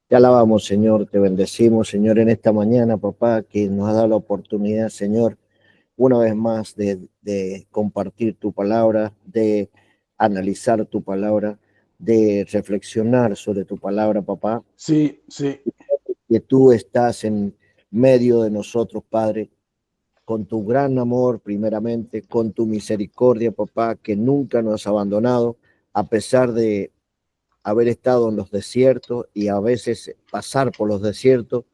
Te alabamos, Señor, te bendecimos, Señor, en esta mañana, papá, que nos ha dado la oportunidad, Señor, una vez más de compartir tu palabra, de analizar tu palabra, de reflexionar sobre tu palabra, papá. Sí, sí. Que tú estás en medio de nosotros, Padre, con tu gran amor, primeramente, con tu misericordia, papá, que nunca nos has abandonado, a pesar de haber estado en los desiertos y a veces pasar por los desiertos.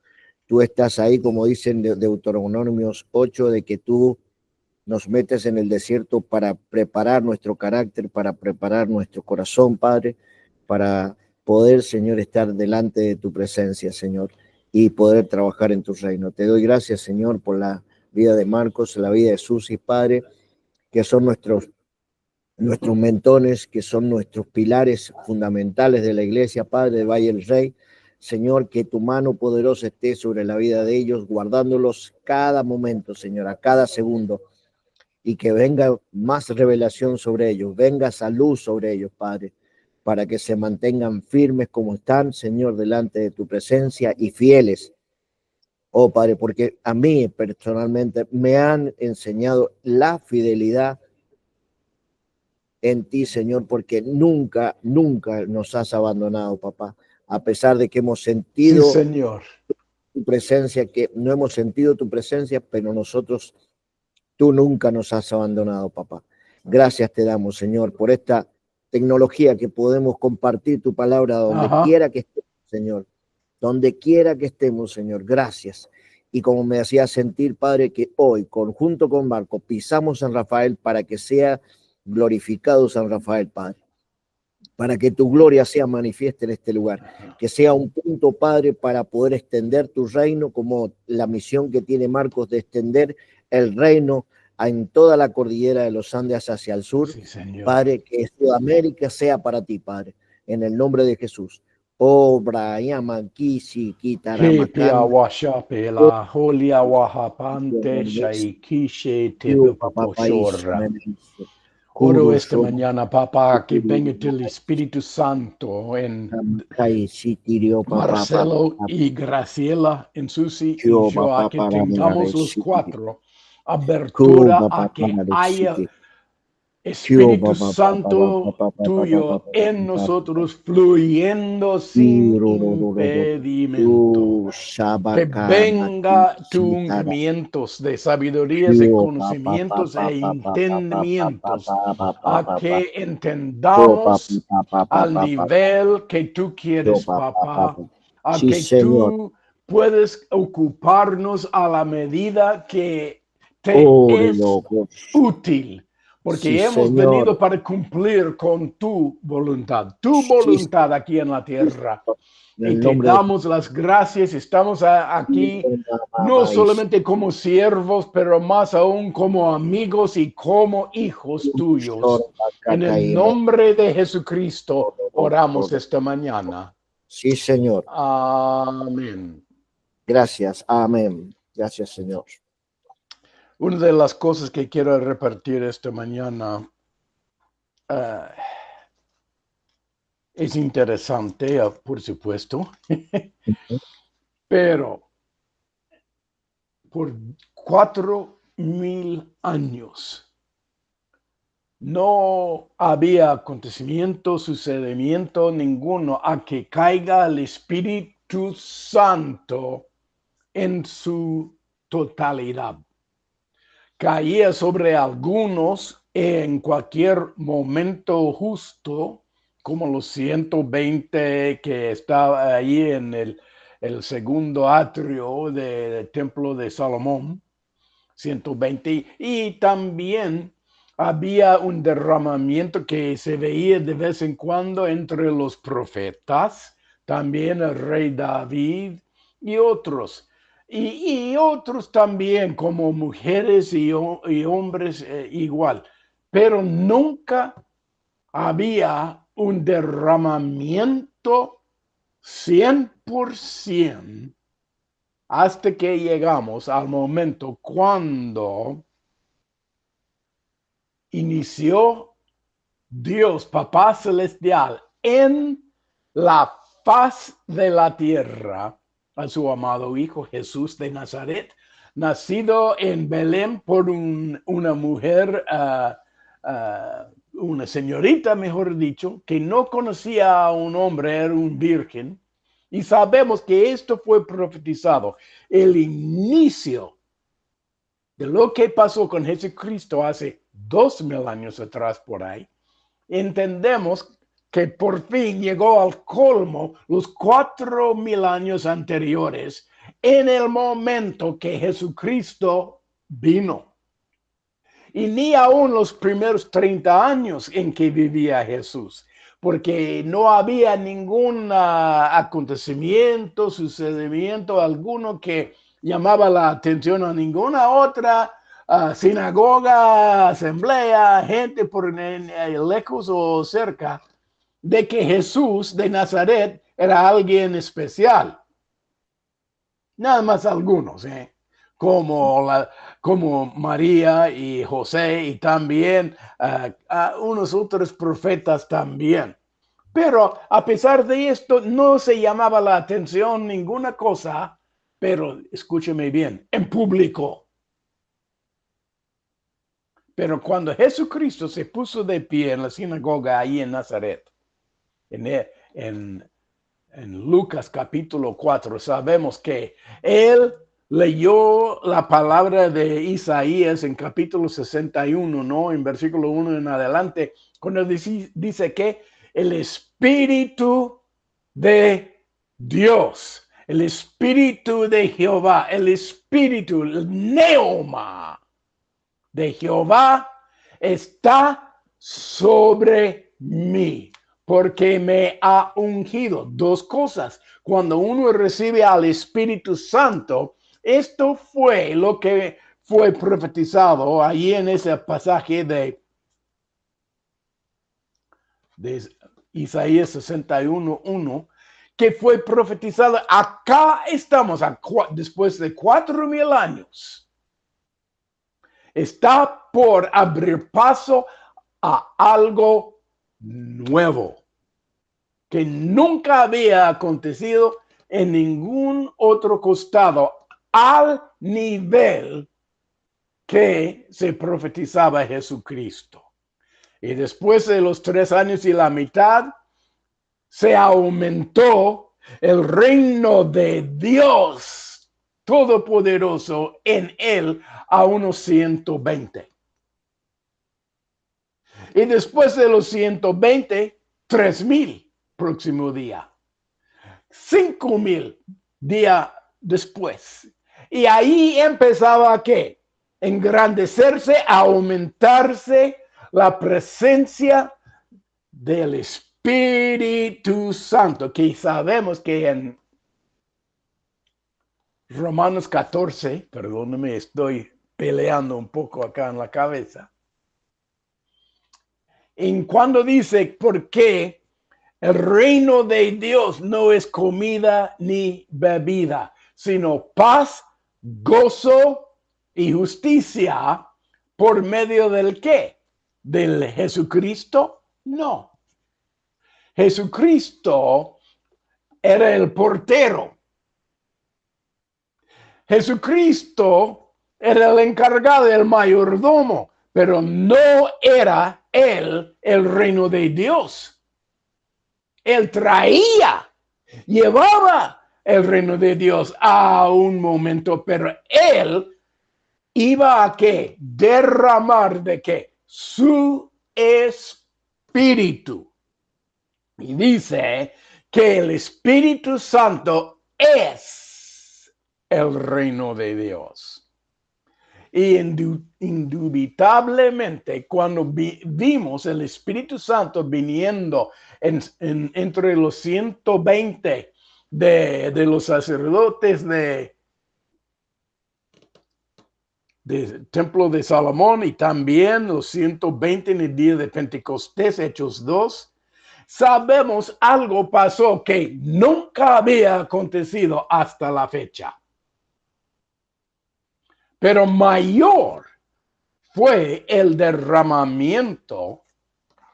Tú estás ahí, como dicen Deuteronomios 8, de que tú nos metes en el desierto para preparar nuestro carácter, para preparar nuestro corazón, Padre, para poder, Señor, estar delante de tu presencia, Señor, y poder trabajar en tu reino. Te doy gracias, Señor, por la vida de Marcos, la vida de Susi, Padre, que son nuestros mentones, que son nuestros pilares fundamentales de la iglesia, Padre de Valle del Rey. Señor, que tu mano poderosa esté sobre la vida de ellos, guardándolos cada momento, Señor, a cada segundo, y que venga más revelación sobre ellos, venga salud sobre ellos, Padre, para que se mantengan firmes como están, Señor, delante de tu presencia y fieles. Oh, Padre, porque a mí personalmente me han enseñado la fidelidad en ti, Señor, porque nunca nos has abandonado, papá, a pesar de que hemos Sí, sentido Señor. tu presencia, que no hemos sentido tu presencia, pero nosotros, tú nunca nos has abandonado, papá. Gracias te damos, Señor, por esta tecnología que podemos compartir tu palabra donde quiera que estemos, Señor, donde quiera que estemos, Señor. Gracias. Y como me hacía sentir, Padre, que hoy, conjunto con Marco, pisamos San Rafael para que sea glorificado San Rafael, Padre, para que tu gloria sea manifiesta en este lugar, que sea un punto, Padre, para poder extender tu reino, como la misión que tiene Marcos de extender el reino en toda la cordillera de los Andes hacia el sur. Sí, Señor. Padre, que Sudamérica sea para ti, Padre, en el nombre de Jesús. Oh, Brian, Kisi, Kitaramakanda. Pela, Holia Wahapante, Shaikishe, Tepeposhorra. Oro esta mañana, papá, que venga el Espíritu Santo en Marcelo y Graciela, en Susi y yo, a que tengamos los cuatro abertura a que haya Espíritu Santo tuyo en nosotros fluyendo sin impedimento. Que venga tus ungüentos de sabidurías, de conocimientos e entendimientos, a que entendamos al nivel que tú quieres, papá, a que tú puedes ocuparnos a la medida que te es útil. Porque hemos venido para cumplir con tu voluntad aquí en la tierra. Y te damos las gracias. Estamos aquí no solamente como siervos, pero más aún como amigos y como hijos tuyos. En el nombre de Jesucristo oramos esta mañana. Sí, Señor. Amén. Gracias. Amén. Gracias, Señor. Una de las cosas que quiero repartir esta mañana es interesante, por supuesto, pero por 4,000 años no había acontecimiento, sucedimiento ninguno a que caiga el Espíritu Santo en su totalidad. Caía sobre algunos en cualquier momento justo, como los 120 que estaba ahí en el segundo atrio del templo de Salomón, 120, y también había un derramamiento que se veía de vez en cuando entre los profetas, también el rey David y otros. Y otros también, como mujeres y hombres igual. Pero nunca había un derramamiento 100% hasta que llegamos al momento cuando inició Dios, Papá Celestial, en la faz de la tierra a su amado Hijo Jesús de Nazaret, nacido en Belén por una mujer, una señorita, mejor dicho, que no conocía a un hombre, era un virgen. Y sabemos que esto fue profetizado, el inicio de lo que pasó con Jesucristo hace 2000 años atrás por ahí. Entendemos que por fin llegó al colmo los 4000 años anteriores en el momento que Jesucristo vino. Y ni aún los primeros 30 años en que vivía Jesús, porque no había ningún acontecimiento, sucedimiento alguno que llamaba la atención a ninguna otra sinagoga, asamblea, gente por lejos o cerca, de que Jesús de Nazaret era alguien especial. Nada más algunos, como María y José y también unos otros profetas también. Pero a pesar de esto, no se llamaba la atención ninguna cosa, pero escúcheme bien, en público. Pero cuando Jesucristo se puso de pie en la sinagoga ahí en Nazaret, en Lucas capítulo 4, sabemos que él leyó la palabra de Isaías en capítulo 61, ¿no? En versículo 1 en adelante, cuando dice que el Espíritu de Dios, el Espíritu de Jehová, el Espíritu, el Neuma de Jehová está sobre mí, porque me ha ungido. Dos cosas. Cuando uno recibe al Espíritu Santo, esto fue lo que fue profetizado ahí en ese pasaje de Isaías 61:1, que fue profetizado. Acá estamos, después de 4000 años. Está por abrir paso a algo nuevo que nunca había acontecido en ningún otro costado al nivel que se profetizaba Jesucristo. Y después de los 3 años y la mitad, se aumentó el reino de Dios Todopoderoso en él a unos 120. Y después de los 120, 3000 próximo día. 5000 día después. Y ahí empezaba a ¿qué? Engrandecerse, a aumentarse la presencia del Espíritu Santo, que sabemos que en Romanos 14, perdóneme, estoy peleando un poco acá en la cabeza. En cuando dice, ¿por qué el reino de Dios no es comida ni bebida, sino paz, gozo y justicia por medio del qué? ¿Del Jesucristo? No. Jesucristo era el portero. Jesucristo era el encargado, el mayordomo, pero no era él el reino de Dios. Él traía, llevaba el reino de Dios a un momento, pero él iba a ¿qué? Derramar de ¿qué? Su espíritu. Y dice que el Espíritu Santo es el reino de Dios. Y indubitablemente cuando vimos el Espíritu Santo viniendo entre los 120 de los sacerdotes del templo de Salomón y también los 120 en el día de Pentecostés, Hechos 2, sabemos algo pasó que nunca había acontecido hasta la fecha. Pero mayor fue el derramamiento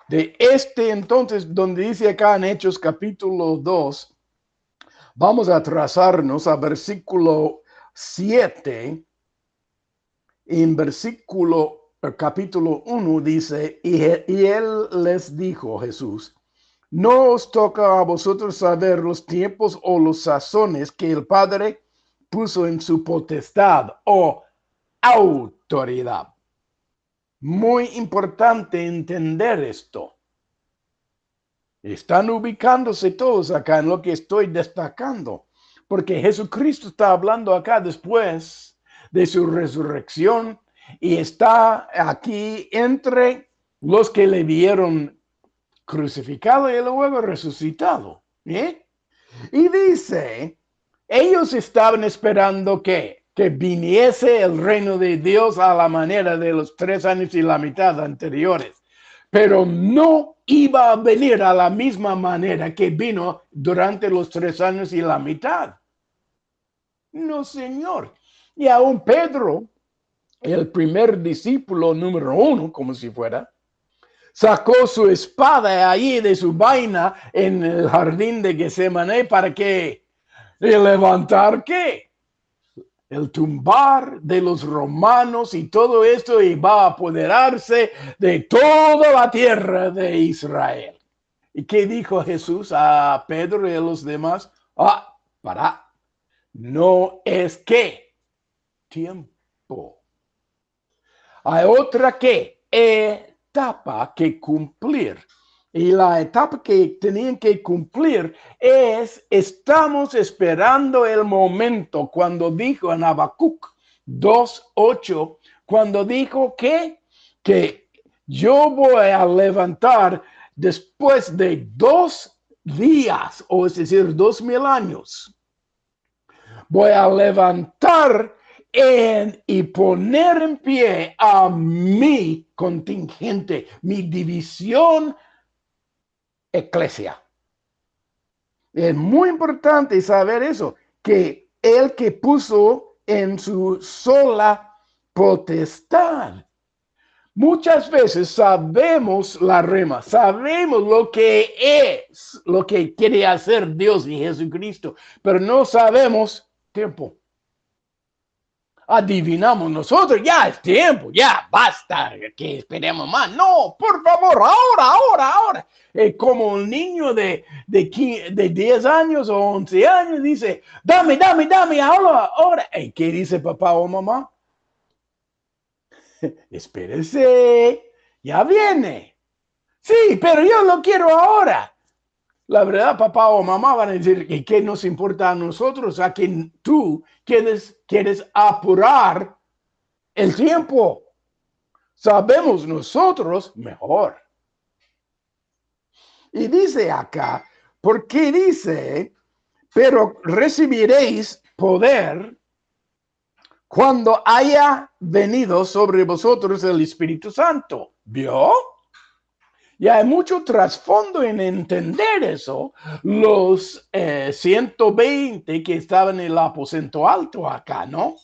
de este entonces, donde dice acá en Hechos capítulo 2, vamos a trazarnos a versículo 7. En capítulo 1 dice, y él les dijo, Jesús, no os toca a vosotros saber los tiempos o los sazones que el Padre puso en su potestad o autoridad. Muy importante entender esto. Están ubicándose todos acá en lo que estoy destacando, porque Jesucristo está hablando acá después de su resurrección y está aquí entre los que le vieron crucificado y luego resucitado. ¿Eh? Y dice, ellos estaban esperando que viniese el reino de Dios a la manera de los 3 años y la mitad anteriores, pero no iba a venir a la misma manera que vino durante los 3 años y la mitad. No, Señor. Y aún Pedro, el primer discípulo número 1, como si fuera, sacó su espada ahí de su vaina en el jardín de Getsemaní para que levantar qué, el tumbar de los romanos y todo esto, y va a apoderarse de toda la tierra de Israel. ¿Y qué dijo Jesús a Pedro y a los demás? Para, no es que tiempo. Hay otra etapa que cumplir. Y la etapa que tenían que cumplir estamos esperando el momento, cuando dijo en Habacuc 2:8, cuando dijo que yo voy a levantar después de 2 días, o es decir, 2000 años, voy a levantar y poner en pie a mi contingente, mi división eclesia. Es muy importante saber eso, que el que puso en su sola potestad. Muchas veces sabemos la rema, sabemos lo que es, lo que quiere hacer Dios y Jesucristo, pero no sabemos tiempo. Adivinamos nosotros, ya es tiempo, ya basta, que esperemos más. No, por favor, ahora. Como un niño de 10 años o 11 años dice, dame, ahora. ¿Qué dice papá o mamá? Espérese, ya viene. Sí, pero yo lo quiero ahora. La verdad, papá o mamá van a decir, ¿y qué nos importa a nosotros? A que tú quieres apurar el tiempo. Sabemos nosotros mejor. Y dice acá, porque dice, pero recibiréis poder cuando haya venido sobre vosotros el Espíritu Santo. ¿Vio? Y hay mucho trasfondo en entender eso. Los 120 que estaban en el aposento alto acá, ¿no?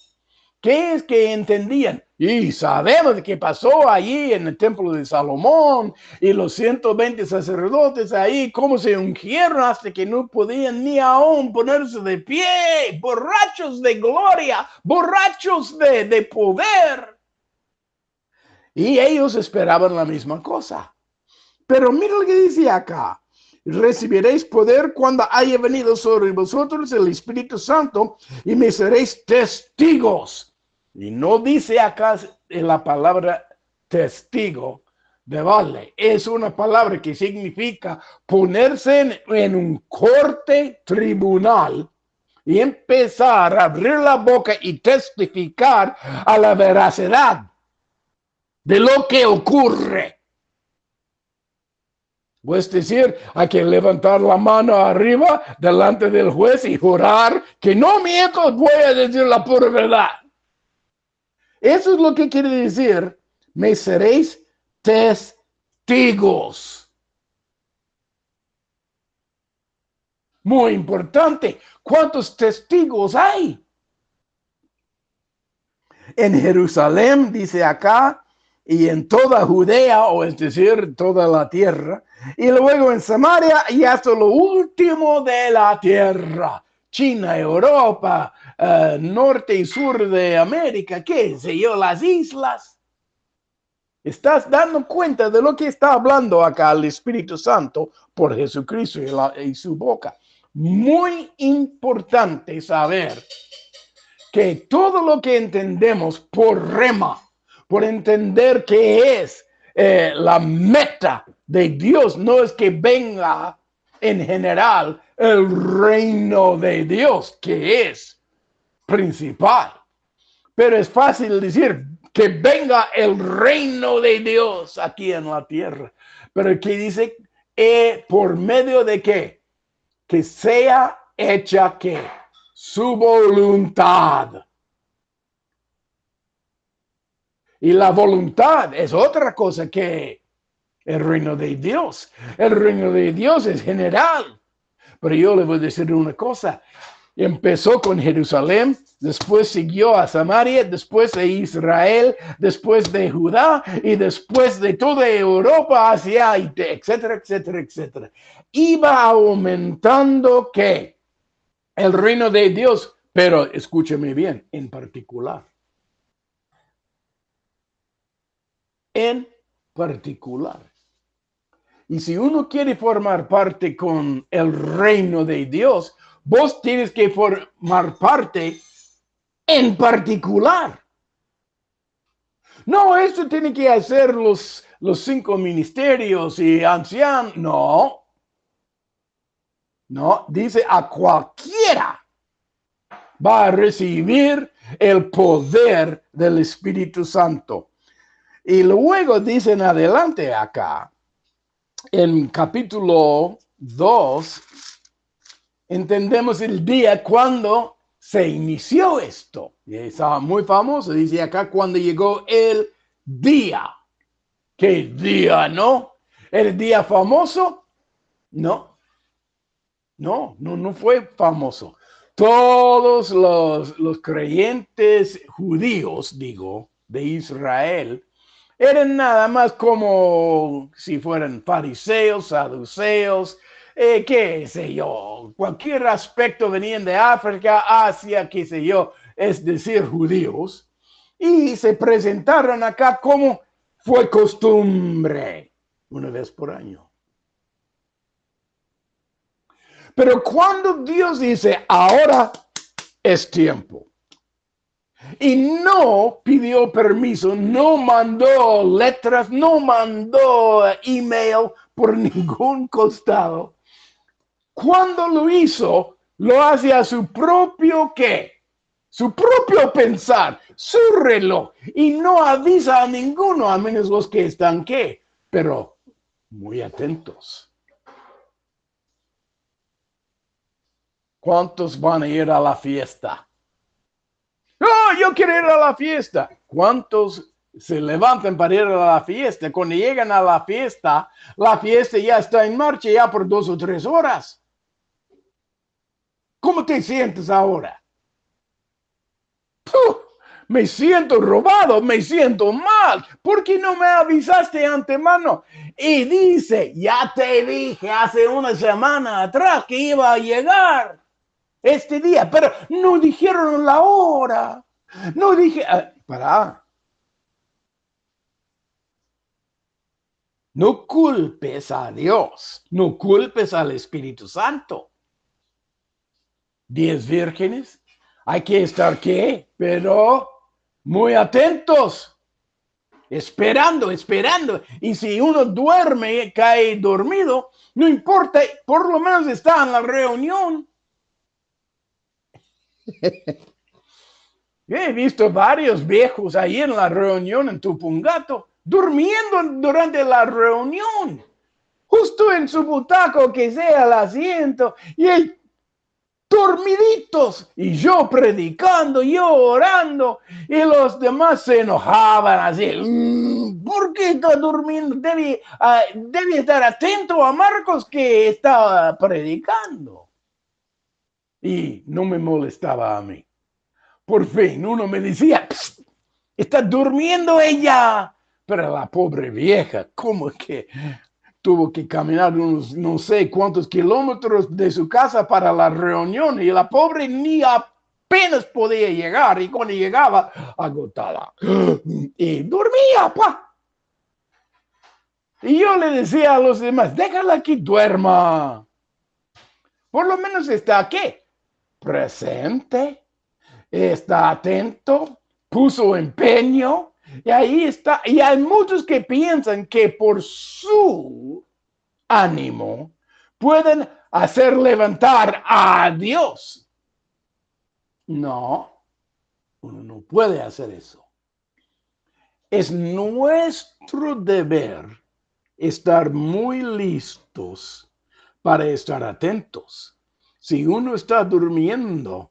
¿Qué es que entendían? Y sabemos qué pasó allí en el templo de Salomón y los 120 sacerdotes ahí, cómo se ungieron hasta que no podían ni aún ponerse de pie, borrachos de gloria, borrachos de poder. Y ellos esperaban la misma cosa. Pero mira lo que dice acá. Recibiréis poder cuando haya venido sobre vosotros el Espíritu Santo y me seréis testigos. Y no dice acá la palabra testigo de vale. Es una palabra que significa ponerse en un corte tribunal y empezar a abrir la boca y testificar a la veracidad de lo que ocurre. Es decir, hay que levantar la mano arriba delante del juez y jurar que no miento, voy a decir la pura verdad. Eso es lo que quiere decir, me seréis testigos. Muy importante, ¿cuántos testigos hay? En Jerusalén, dice acá, y en toda Judea, o es decir, toda la tierra, y luego en Samaria y hasta lo último de la tierra. China, Europa, norte y sur de América, qué sé yo, las islas. ¿Estás dando cuenta de lo que está hablando acá el Espíritu Santo por Jesucristo y su boca? Muy importante saber que todo lo que entendemos por rema, por entender que es la meta de Dios, no es que venga en general el reino de Dios, que es principal. Pero es fácil decir que venga el reino de Dios aquí en la tierra. Pero aquí dice, ¿por medio de qué? Que sea hecha ¿qué? Su voluntad. Y la voluntad es otra cosa que el reino de Dios. El reino de Dios es general. Pero yo le voy a decir una cosa. Empezó con Jerusalén, después siguió a Samaria, después de Israel, después de Judá y después de toda Europa, Asia, etcétera, etcétera, etcétera. Iba aumentando ¿qué? El reino de Dios, pero escúcheme bien, en particular. En particular. Y si uno quiere formar parte con el reino de Dios, vos tienes que formar parte en particular. No, eso tiene que hacer los 5 ministerios y ancianos. No. No, dice a cualquiera va a recibir el poder del Espíritu Santo. Y luego dicen adelante acá, en capítulo 2, entendemos el día cuando se inició esto. Y estaba muy famoso, dice acá, cuando llegó el día. ¿Qué día, no? ¿El día famoso? No. No fue famoso. Todos los creyentes judíos, digo, de Israel, eran nada más como si fueran fariseos, saduceos, qué sé yo, cualquier aspecto venían de África, Asia, qué sé yo, es decir, judíos, y se presentaron acá como fue costumbre, una vez por año. Pero cuando Dios dice, ahora es tiempo, y no pidió permiso, no mandó letras, no mandó email por ningún costado. Cuando lo hizo, lo hace a su propio ¿qué? Su propio pensar, su reloj, y no avisa a ninguno, a menos los que están ¿qué? Pero muy atentos. ¿Cuántos van a ir a la fiesta? ¡Oh, yo quiero ir a la fiesta! ¿Cuántos se levantan para ir a la fiesta? Cuando llegan a la fiesta ya está en marcha ya por 2 o 3 horas. ¿Cómo te sientes ahora? ¡Puh! Me siento robado, me siento mal. ¿Por qué no me avisaste de antemano? Y dice, ya te dije hace una semana atrás que iba a llegar este día, pero no dijeron la hora. No dije, no culpes a Dios, no culpes al Espíritu Santo. 10 vírgenes, hay que estar ¿qué? Pero muy atentos, esperando. Y si uno duerme, cae dormido, no importa, por lo menos está en la reunión. He visto varios viejos ahí en la reunión en Tupungato, durmiendo durante la reunión, justo en su butaco que sea el asiento, y él dormiditos, y yo predicando, yo orando, y los demás se enojaban así. ¿Por qué está durmiendo? Debe estar atento a Marcos que está predicando. Y no me molestaba a mí. Por fin, uno me decía, está durmiendo ella, Pero la pobre vieja, ¿cómo que tuvo que caminar unos no sé cuántos kilómetros de su casa para la reunión? Y la pobre ni apenas podía llegar. Y cuando llegaba, agotada. Y dormía, pa. Y yo le decía a los demás, déjala que duerma. Por lo menos está aquí, presente, está atento, puso empeño, y ahí está. Y hay muchos que piensan que por su ánimo pueden hacer levantar a Dios. No, uno no puede hacer eso. Es nuestro deber estar muy listos para estar atentos. Si uno está durmiendo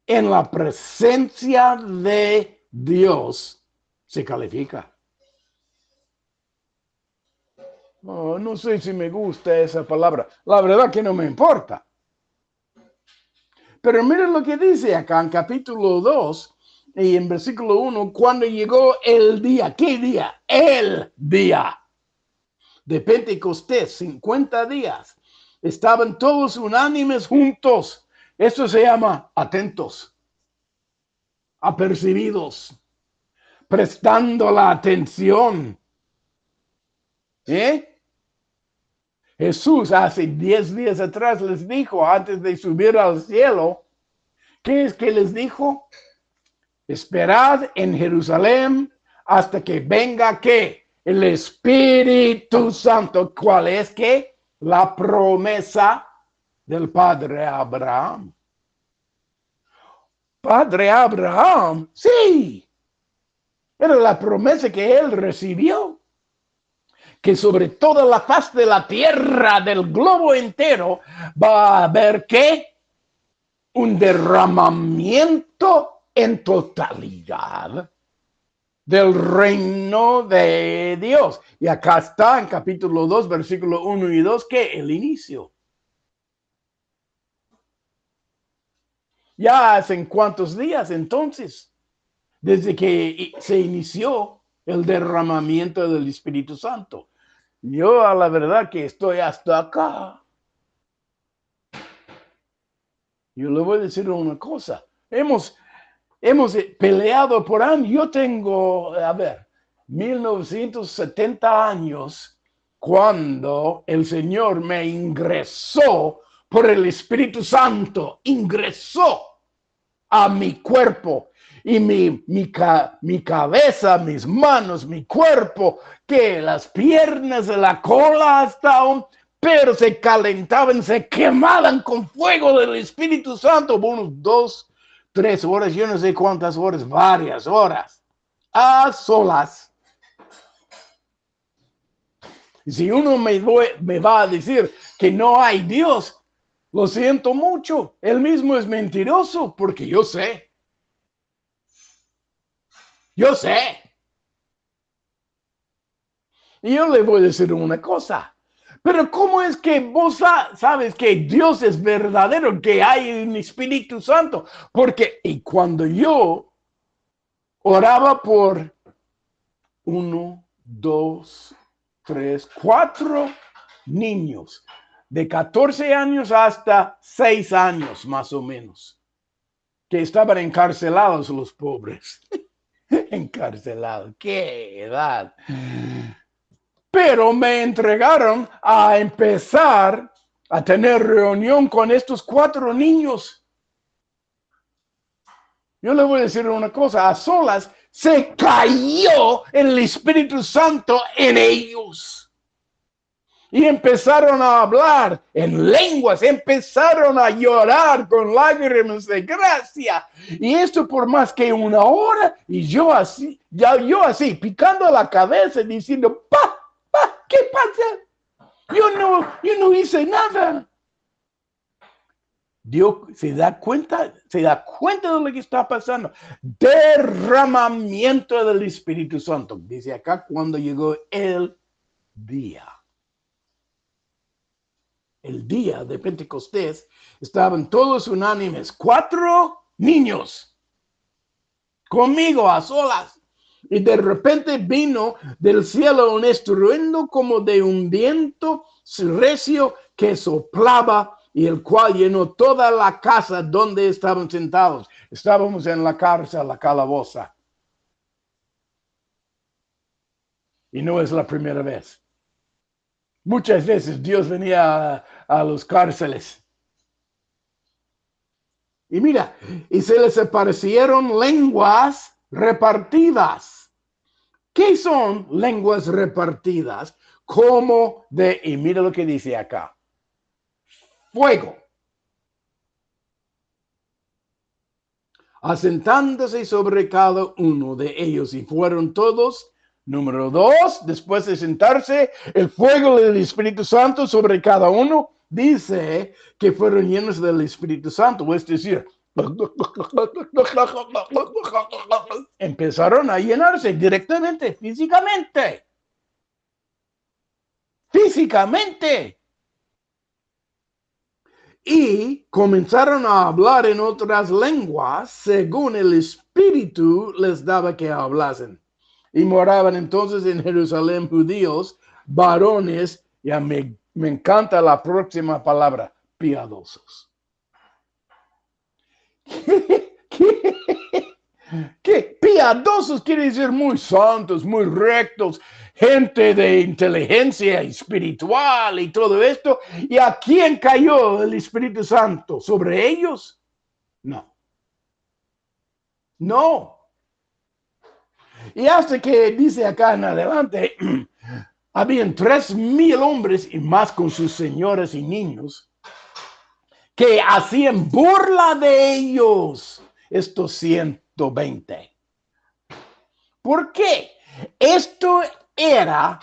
en la presencia de Dios, se califica. Oh, no sé si me gusta esa palabra. La verdad que no me importa. Pero miren lo que dice acá en capítulo 2 y en versículo 1, cuando llegó el día. ¿Qué día? El día de Pentecostés, 50 días. Estaban todos unánimes juntos. Esto se llama atentos, apercibidos, prestando la atención. Jesús hace 10 días atrás les dijo, antes de subir al cielo, ¿qué es que les dijo? Esperad en Jerusalén hasta que venga, ¿qué? El Espíritu Santo. ¿Cuál es qué? La promesa del Padre Abraham. Padre Abraham, sí. Era la promesa que él recibió. Que sobre toda la faz de la tierra, del globo entero, va a haber ¿qué? Un derramamiento en totalidad del reino de Dios. Y acá está en capítulo 2, versículo 1 y 2, que el inicio. Ya hacen cuántos días entonces, desde que se inició el derramamiento del Espíritu Santo. Yo a la verdad que estoy hasta acá. Yo le voy a decir una cosa. Hemos peleado por años. Yo tengo, 1970 años cuando el Señor me ingresó por el Espíritu Santo. Ingresó a mi cuerpo y mi cabeza, mis manos, mi cuerpo, que las piernas, la cola hasta pero se calentaban, se quemaban con fuego del Espíritu Santo por unos 2, 3 horas, yo no sé cuántas horas, varias horas, a solas. Si uno me va a decir que no hay Dios, lo siento mucho, él mismo es mentiroso, porque yo sé. Yo sé. Y yo le voy a decir una cosa. Pero ¿cómo es que vos sabes que Dios es verdadero, que hay un Espíritu Santo? Porque y cuando yo oraba por 1, 2, 3, 4 niños de 14 años hasta 6 años más o menos, que estaban encarcelados los pobres. Encarcelado, qué edad. Pero me entregaron a empezar a tener reunión con estos 4 niños. Yo le voy a decir una cosa, a solas se cayó el Espíritu Santo en ellos. Y empezaron a hablar en lenguas, empezaron a llorar con lágrimas de gracia. Y esto por más que 1 hora, y yo así, picando la cabeza, diciendo, ¿qué pasa? Yo no hice nada. Dios se da cuenta de lo que está pasando. Derramamiento del Espíritu Santo. Dice acá cuando llegó el día. El día de Pentecostés, estaban todos unánimes, 4 niños, conmigo a solas, Y de repente vino del cielo un estruendo como de un viento recio que soplaba, y el cual llenó toda la casa donde estaban sentados. Estábamos en la cárcel, la calaboza. Y no es la primera vez. Muchas veces Dios venía a los cárceles. Y mira, y se les aparecieron lenguas repartidas. ¿Qué son lenguas repartidas? Como de, y mira lo que dice acá, fuego, asentándose sobre cada uno de ellos, y fueron todos. Número 2, después de sentarse, el fuego del Espíritu Santo sobre cada uno, dice que fueron llenos del Espíritu Santo, es decir, empezaron a llenarse directamente, físicamente. Y comenzaron a hablar en otras lenguas según el Espíritu les daba que hablasen. Y moraban entonces en Jerusalén judíos, varones, ya me encanta la próxima palabra, piadosos. ¿Qué? Piadosos quiere decir muy santos, muy rectos, gente de inteligencia espiritual y todo esto. ¿Y a quién cayó el Espíritu Santo? ¿Sobre ellos? No. No. Y hasta que dice acá en adelante, habían 3,000 hombres y más con sus señoras y niños que hacían burla de ellos, estos 120. ¿Por qué? Esto era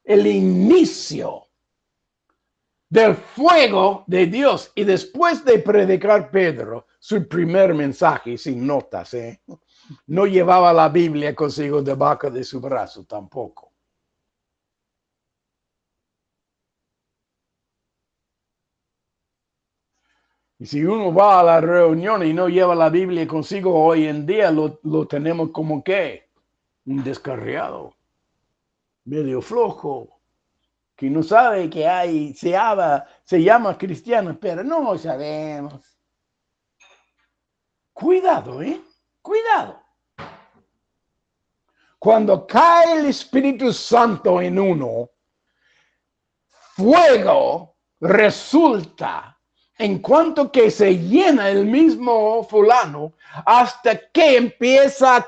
el inicio del fuego de Dios. Y después de predicar Pedro su primer mensaje, sin notas, no llevaba la Biblia consigo debajo de su brazo tampoco. Y si uno va a la reunión y no lleva la Biblia consigo, hoy en día lo tenemos como que un descarriado, medio flojo, que no sabe que hay, se llama cristiano, pero no sabemos. Cuidado, cuidado. Cuando cae el Espíritu Santo en uno, fuego resulta en cuanto que se llena el mismo fulano hasta que empieza a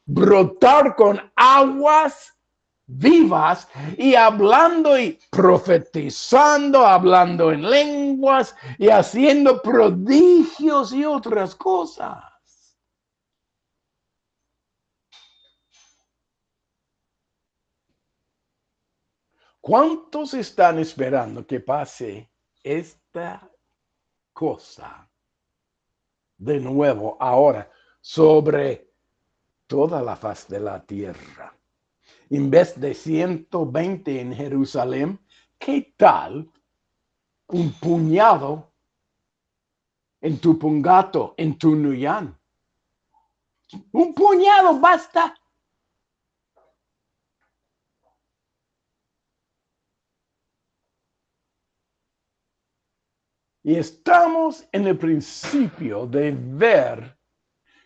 brotar con aguas vivas y hablando y profetizando, hablando en lenguas y haciendo prodigios y otras cosas. ¿Cuántos están esperando que pase esta cosa de nuevo ahora sobre toda la faz de la tierra? En vez de 120 en Jerusalén, ¿qué tal un puñado en Tupungato, en Tunuyán? Un puñado basta. Y estamos en el principio de ver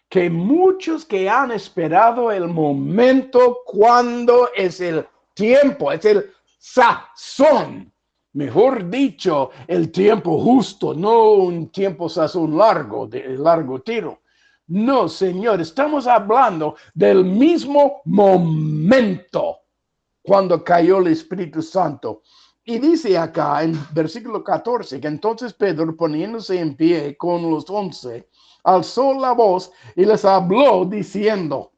que muchos que han esperado el momento cuando es el tiempo, es el sazón, mejor dicho, el tiempo justo, no un tiempo sazón largo, de largo tiro. No, Señor, estamos hablando del mismo momento cuando cayó el Espíritu Santo. Y dice acá en versículo 14 que entonces Pedro, poniéndose en pie con los 11, alzó la voz y les habló diciendo: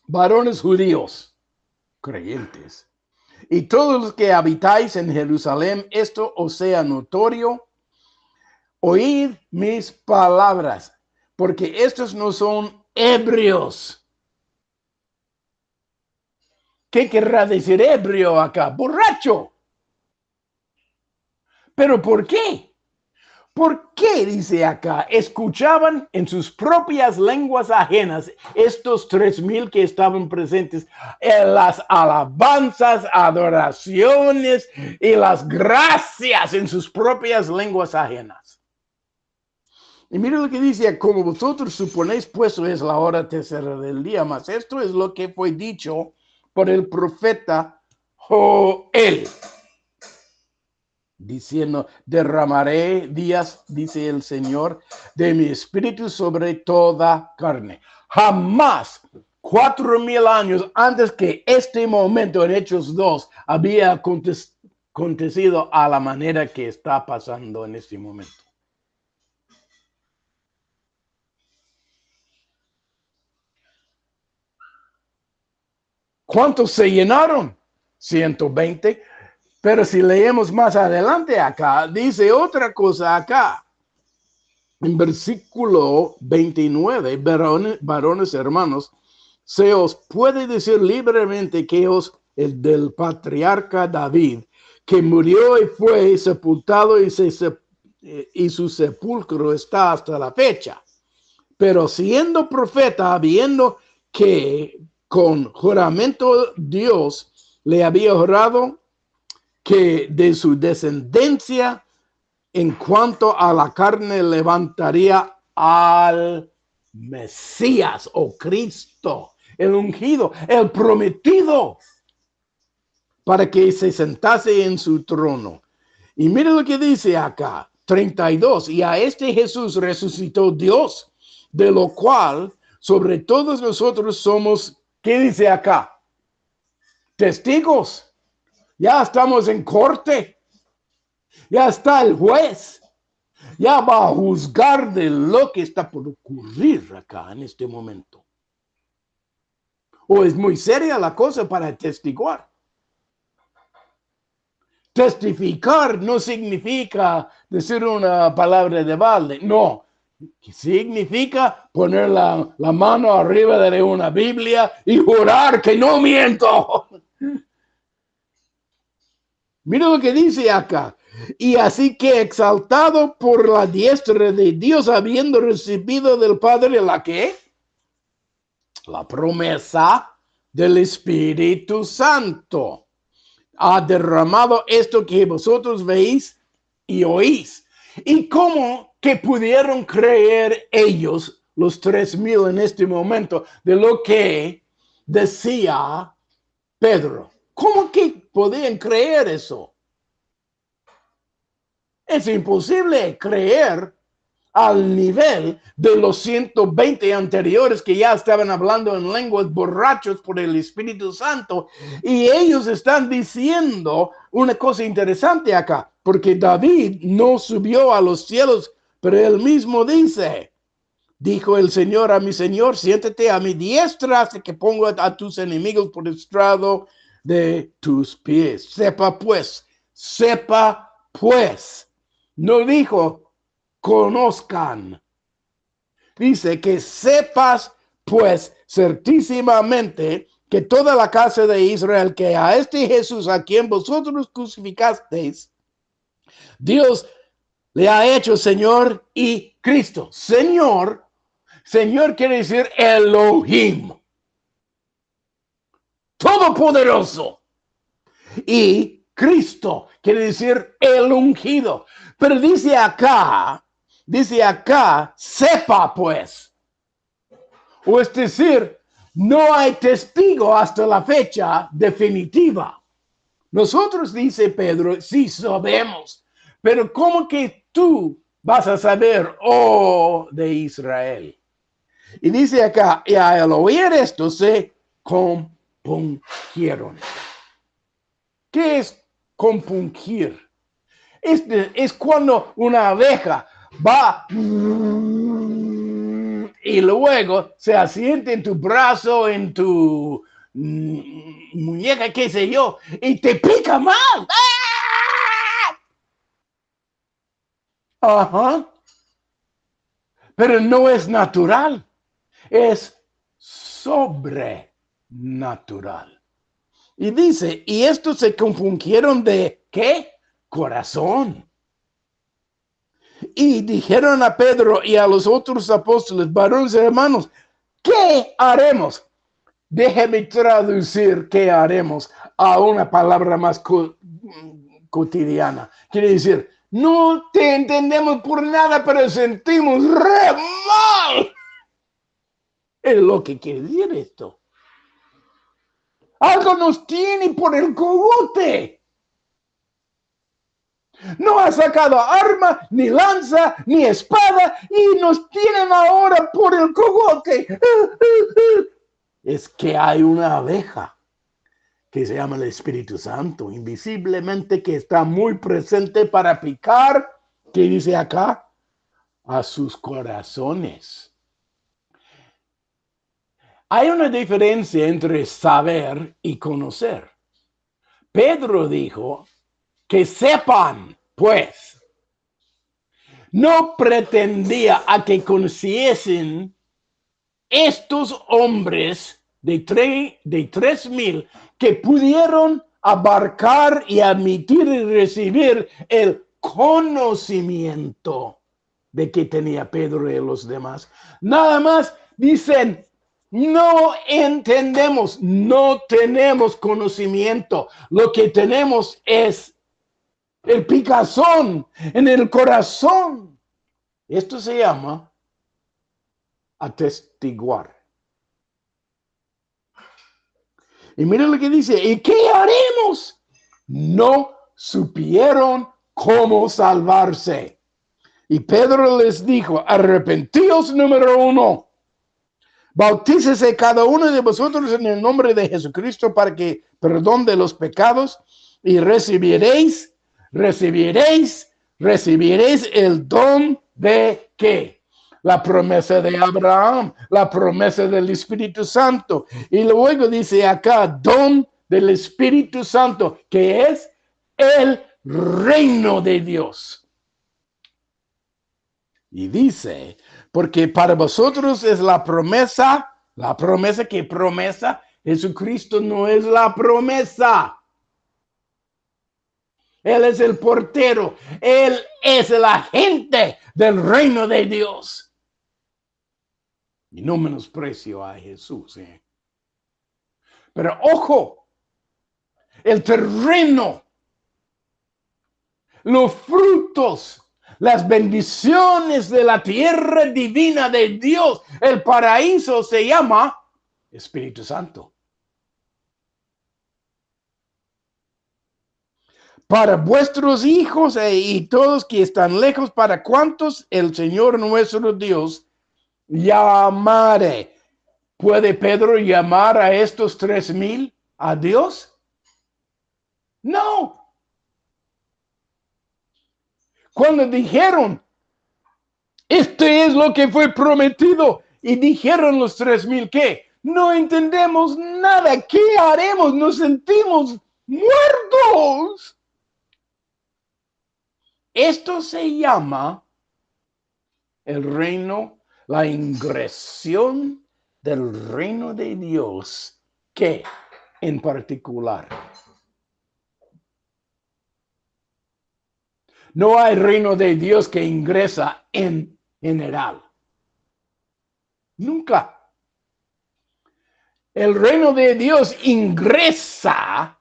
varones judíos, creyentes, y todos los que habitáis en Jerusalén, esto os sea notorio, oíd mis palabras, porque estos no son ebrios. ¿Qué querrá decir ebrio acá? Borracho. ¿Pero por qué? ¿Por qué, dice acá, escuchaban en sus propias lenguas ajenas estos 3,000 que estaban presentes en las alabanzas, adoraciones y las gracias en sus propias lenguas ajenas? Y mire lo que dice: como vosotros suponéis, pues es la hora tercera del día, mas esto es lo que fue dicho por el profeta Joel, diciendo: derramaré días, dice el Señor, de mi espíritu sobre toda carne. Jamás 4,000 años antes que este momento en Hechos 2 había acontecido a la manera que está pasando en este momento. ¿Cuántos se llenaron? 120. Pero si leemos más adelante acá, dice otra cosa acá. En versículo 29, varones hermanos, se os puede decir libremente que el del patriarca David, que murió y fue sepultado y su sepulcro está hasta la fecha. Pero siendo profeta, viendo que con juramento Dios le había jurado que de su descendencia en cuanto a la carne levantaría al Mesías o Cristo, el ungido, el prometido, para que se sentase en su trono. Y mire lo que dice acá, 32, y a este Jesús resucitó Dios, de lo cual sobre todos nosotros somos, ¿qué dice acá? Testigos. Ya estamos en corte. Ya está el juez. Ya va a juzgar de lo que está por ocurrir acá en este momento. O es muy seria la cosa para testiguar. Testificar no significa decir una palabra de balde. No. Significa poner la mano arriba de una Biblia y jurar que no miento. Mira lo que dice acá. Y así que exaltado por la diestra de Dios, habiendo recibido del Padre la ¿qué? La promesa del Espíritu Santo. Ha derramado esto que vosotros veis y oís. ¿Y cómo que pudieron creer ellos, los 3,000 en este momento, de lo que decía Pedro? ¿Cómo que podían creer eso? Es imposible creer al nivel de los 120 anteriores que ya estaban hablando en lenguas borrachos por el Espíritu Santo. Y ellos están diciendo una cosa interesante acá, porque David no subió a los cielos, pero él mismo dice: dijo el Señor a mi Señor, siéntate a mi diestra hasta que ponga a tus enemigos por estrado de tus pies. Sepa pues. No dijo conozcan. Dice que sepas pues certísimamente que toda la casa de Israel, que a este Jesús a quien vosotros crucificasteis, Dios le ha hecho Señor y Cristo. Señor quiere decir Elohim, todopoderoso. Y Cristo quiere decir el ungido. Pero dice acá, sepa pues. O es decir, no hay testigo hasta la fecha definitiva. Nosotros, dice Pedro, sí sabemos. Pero ¿cómo que tú vas a saber, oh, de Israel? Y dice acá, y al oír esto se compungieron. ¿Qué es compungir? Es cuando una abeja va y luego se asienta en tu brazo, en tu muñeca, qué sé yo, y te pica más. Ajá. Pero no es natural, es sobrenatural. Y dice, y estos se compungieron de ¿qué? Corazón. Y dijeron a Pedro y a los otros apóstoles, varones y hermanos, ¿qué haremos? Déjeme traducir qué haremos a una palabra más cotidiana. Quiere decir, no te entendemos por nada, pero sentimos re mal. Es lo que quiere decir esto. Algo nos tiene por el cogote. No ha sacado arma, ni lanza, ni espada, y nos tienen ahora por el cogote. Es que hay una abeja que se llama el Espíritu Santo, invisiblemente, que está muy presente para picar, ¿qué dice acá? A sus corazones. Hay una diferencia entre saber y conocer. Pedro dijo que sepan, pues. No pretendía a que conociesen estos hombres de 3,000 que pudieron abarcar y admitir y recibir el conocimiento de que tenía Pedro y los demás. Nada más dicen, no entendemos, no tenemos conocimiento. Lo que tenemos es el picazón en el corazón. Esto se llama atestiguar. Y miren lo que dice, ¿y qué haremos? No supieron cómo salvarse. Y Pedro les dijo, arrepentíos, número 1. Bautícese cada uno de vosotros en el nombre de Jesucristo para que perdón de los pecados y recibiréis el don de ¿qué? La promesa de Abraham, la promesa del Espíritu Santo. Y luego dice acá, don del Espíritu Santo, que es el reino de Dios. Y dice, porque para vosotros es la promesa, ¿qué promesa? Jesucristo no es la promesa. Él es el portero, Él es el agente del reino de Dios. Y no menosprecio a Jesús. Pero ojo, el terreno, los frutos, las bendiciones de la tierra divina de Dios, el paraíso se llama Espíritu Santo. Para vuestros hijos y todos que están lejos, para cuantos el Señor nuestro Dios llamare. ¿Puede Pedro llamar a estos 3,000 a Dios? No. Cuando dijeron, este es lo que fue prometido, y dijeron los 3,000, ¿qué? No entendemos nada. ¿Qué haremos? Nos sentimos muertos. Esto se llama el reino, la ingresión del reino de Dios. ¿Qué en particular? No hay reino de Dios que ingresa en general. Nunca. El reino de Dios ingresa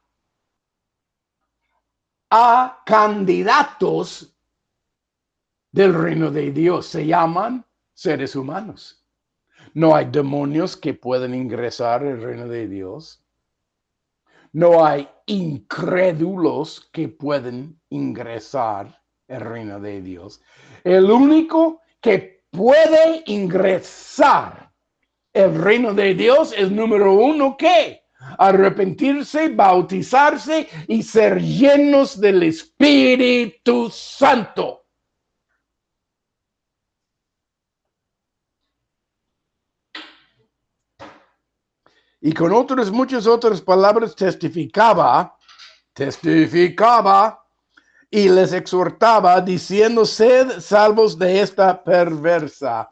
a candidatos del reino de Dios. Se llaman seres humanos. No hay demonios que puedan ingresar al reino de Dios. No hay incrédulos que pueden ingresar al reino de Dios. El único que puede ingresar al reino de Dios es número 1, ¿qué? Arrepentirse, bautizarse y ser llenos del Espíritu Santo. Y con muchas otras palabras testificaba y les exhortaba diciendo, sed salvos de esta perversa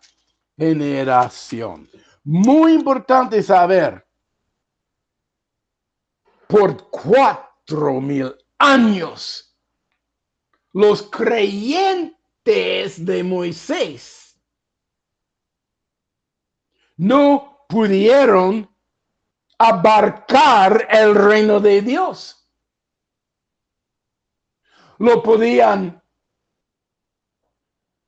generación. Muy importante saber, por 4,000 años, los creyentes de Moisés no pudieron abarcar el reino de Dios. ¿Lo podían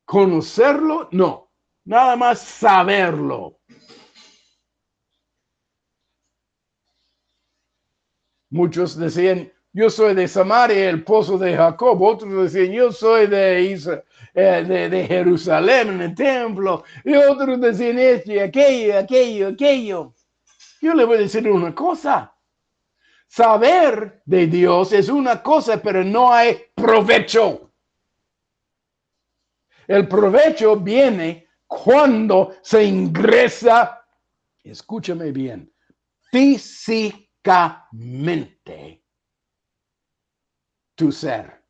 conocerlo? No, nada más saberlo. Muchos decían, yo soy de Samaria, el pozo de Jacob. Otros decían, yo soy de Jerusalén, en el templo. Y otros decían esto y aquello. Yo le voy a decir una cosa. Saber de Dios es una cosa, pero no hay provecho. El provecho viene cuando se ingresa, escúchame bien, físicamente tu ser.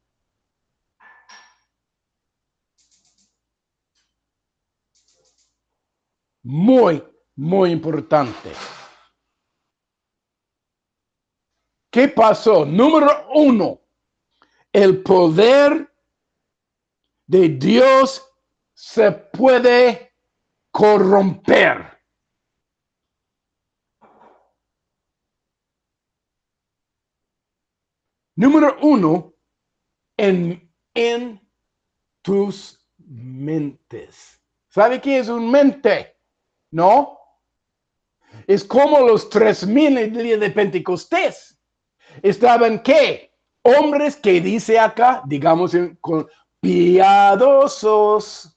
Muy, muy importante. ¿Qué pasó? Número 1, el poder de Dios se puede corromper. Número 1, en tus mentes. ¿Sabe qué es un mente? ¿No? Es como los 3,000 el día de Pentecostés. Estaban, ¿qué? Hombres que dice acá, digamos, piadosos.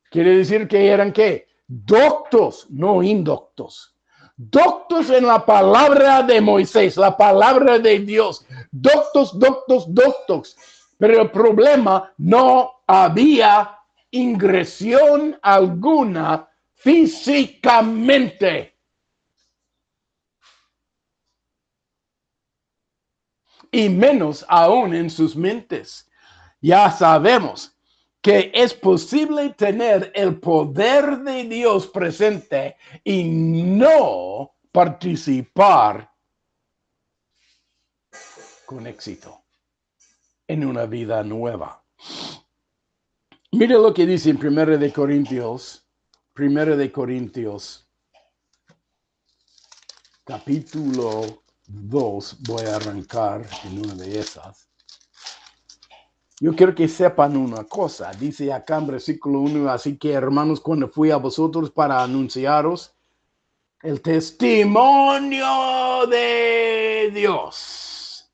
Quiere decir que eran, ¿qué? Doctos, no indoctos. Doctos en la palabra de Moisés, la palabra de Dios. Doctos. Pero el problema, no había ingresión alguna físicamente. Y menos aún en sus mentes. Ya sabemos que es posible tener el poder de Dios presente y no participar con éxito en una vida nueva. Mire lo que dice en 1 de Corintios, capítulo 2, voy a arrancar en una de esas. Yo quiero que sepan una cosa, dice acá en versículo 1, así que hermanos, cuando fui a vosotros para anunciaros el testimonio de Dios.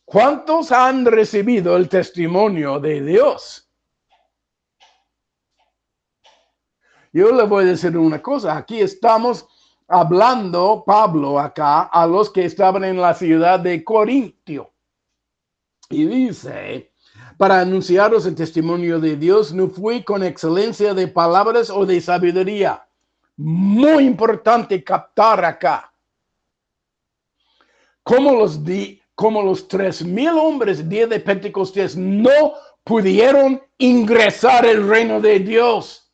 ¿Cuántos han recibido el testimonio de Dios? Yo le voy a decir una cosa, aquí estamos hablando, Pablo acá, a los que estaban en la ciudad de Corintio. Y dice, para anunciaros el testimonio de Dios, no fui con excelencia de palabras o de sabiduría. Muy importante captar acá. Como los 3,000 hombres el día de Pentecostés no pudieron ingresar al reino de Dios.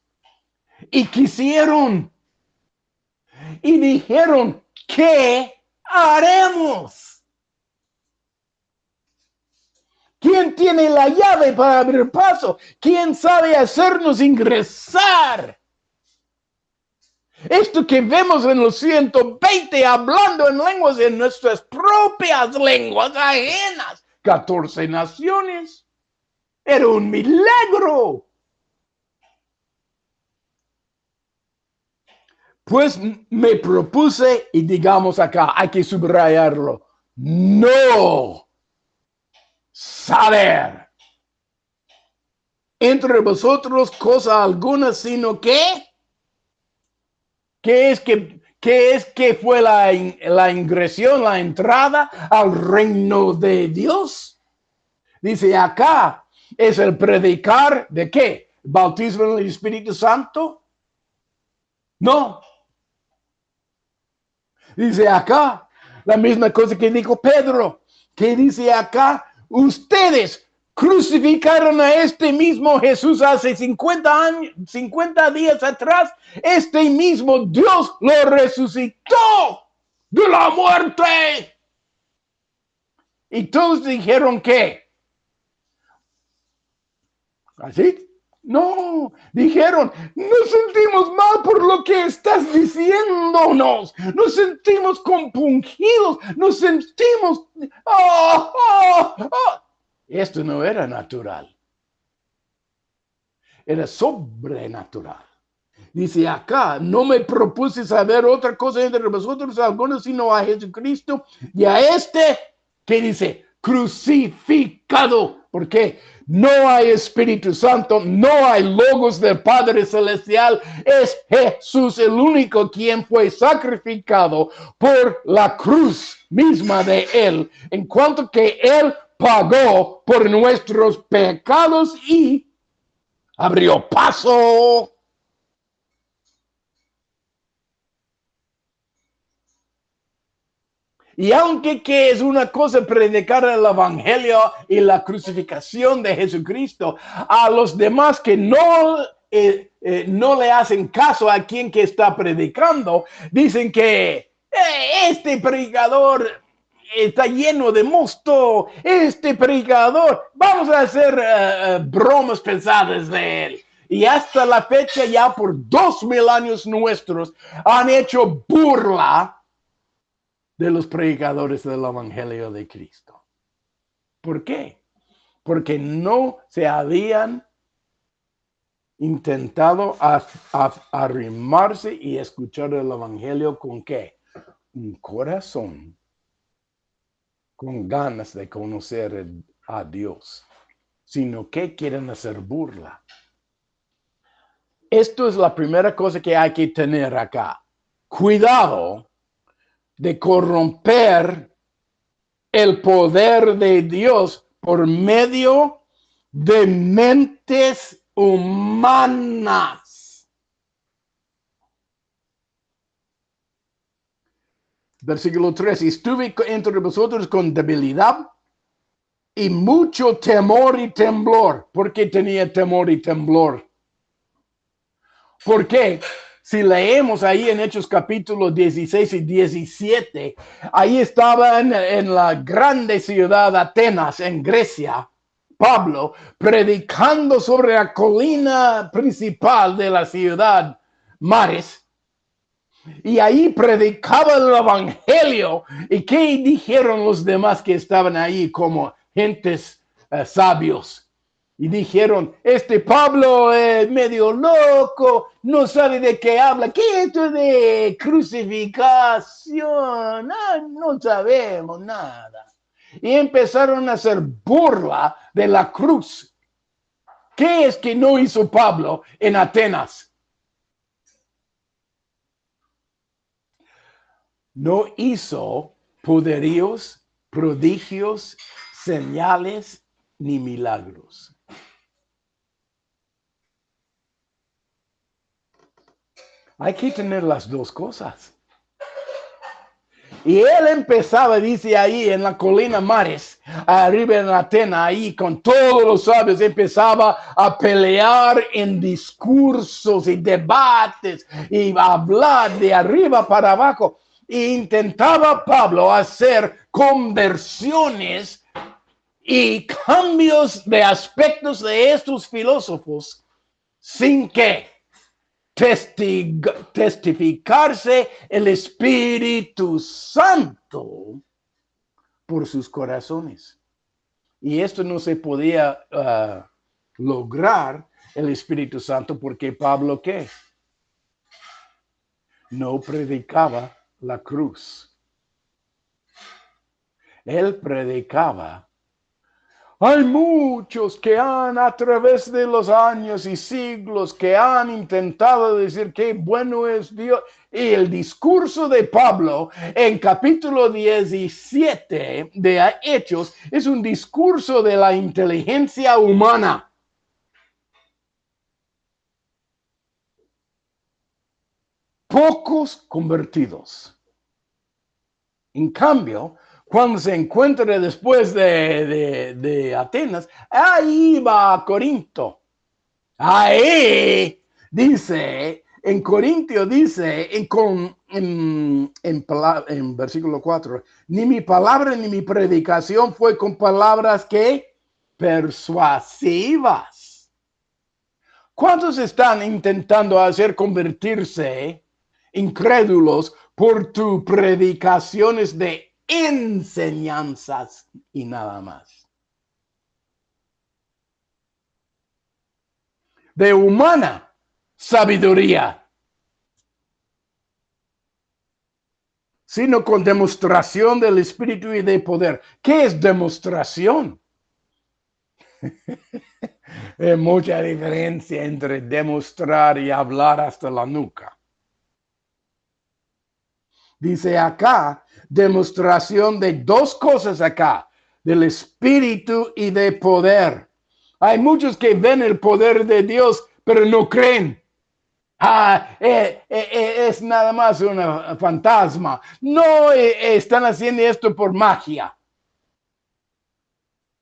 Y quisieron. Y dijeron, ¿qué haremos? ¿Quién tiene la llave para abrir paso? ¿Quién sabe hacernos ingresar? Esto que vemos en los 120 hablando en lenguas, en nuestras propias lenguas ajenas, 14 naciones, era un milagro. Pues me propuse, y digamos acá, hay que subrayarlo, no saber entre vosotros cosa alguna, sino que, ¿qué es que fue la ingresión, la entrada al reino de Dios? Dice acá, es el predicar de ¿qué? ¿Bautismo en el Espíritu Santo? No. Dice acá, la misma cosa que dijo Pedro, que dice acá, ustedes crucificaron a este mismo Jesús hace 50 días atrás. Este mismo Dios lo resucitó de la muerte. Y todos dijeron ¿qué? ¿Así? No, dijeron, nos sentimos mal por lo que estás diciéndonos, nos sentimos compungidos, nos sentimos... Esto no era natural, era sobrenatural. Dice acá, no me propuse saber otra cosa entre vosotros, algunos, sino a Jesucristo y a ¿qué dice? Crucificado. ¿Por qué? No hay Espíritu Santo, no hay logos del Padre Celestial. Es Jesús el único quien fue sacrificado por la cruz misma de Él, en cuanto que Él pagó por nuestros pecados y abrió paso. Y aunque que es una cosa predicar el evangelio y la crucificación de Jesucristo, a los demás que no le hacen caso a quien que está predicando, dicen que este predicador está lleno de mosto, este predicador, vamos a hacer bromas pesadas de él. Y hasta la fecha, ya por 2000 años nuestros, han hecho burla de los predicadores del Evangelio de Cristo. ¿Por qué? Porque no se habían intentado arrimarse y escuchar el Evangelio con ¿qué? Un corazón con ganas de conocer a Dios, sino que quieren hacer burla. Esto es la primera cosa que hay que tener acá. Cuidado de corromper el poder de Dios por medio de mentes humanas. Versículo 3. Estuve entre vosotros con debilidad y mucho temor y temblor. ¿Por qué tenía temor y temblor? ¿Por qué? Si leemos ahí en Hechos capítulo 16 y 17, ahí estaban en la grande ciudad Atenas, en Grecia, Pablo, predicando sobre la colina principal de la ciudad, Mares, y ahí predicaba el evangelio. ¿Y qué dijeron los demás que estaban ahí como gentes sabios? Y dijeron, este Pablo es medio loco, no sabe de qué habla. ¿Qué es esto de crucificación? No sabemos nada. Y empezaron a hacer burla de la cruz. ¿Qué es que no hizo Pablo en Atenas? No hizo poderíos, prodigios, señales ni milagros. Hay que tener las dos cosas. Y él empezaba, dice ahí en la colina Mares, arriba en Atenas, ahí con todos los sabios, empezaba a pelear en discursos y debates y a hablar de arriba para abajo. E intentaba Pablo hacer conversiones y cambios de aspectos de estos filósofos sin que testificarse el Espíritu Santo por sus corazones. Y esto no se podía lograr el Espíritu Santo porque Pablo, ¿qué? No predicaba la cruz. Él predicaba. Hay muchos que han a través de los años y siglos que han intentado decir qué bueno es Dios. Y el discurso de Pablo en capítulo 17 de Hechos es un discurso de la inteligencia humana. Pocos convertidos. En cambio, cuando se encuentra después de Atenas, ahí va a Corinto. Ahí dice, en Corintio dice, en versículo 4, ni mi palabra ni mi predicación fue con palabras que persuasivas. ¿Cuántos están intentando hacer convertirse incrédulos por tus predicaciones de enseñanzas y nada más? De humana sabiduría, sino con demostración del Espíritu y de poder. ¿Qué es demostración? Hay mucha diferencia entre demostrar y hablar hasta la nuca. Dice acá, demostración de dos cosas acá, del Espíritu y de poder. Hay muchos que ven el poder de Dios, pero no creen. Es nada más un fantasma. No están haciendo esto por magia.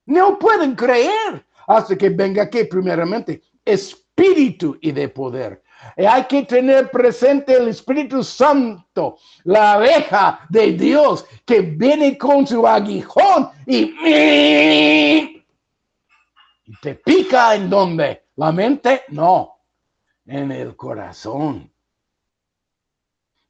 No pueden creer hasta que venga aquí, primeramente, espíritu y de poder. Y hay que tener presente el Espíritu Santo, la abeja de Dios que viene con su aguijón y te pica en donde. La mente, no, en el corazón.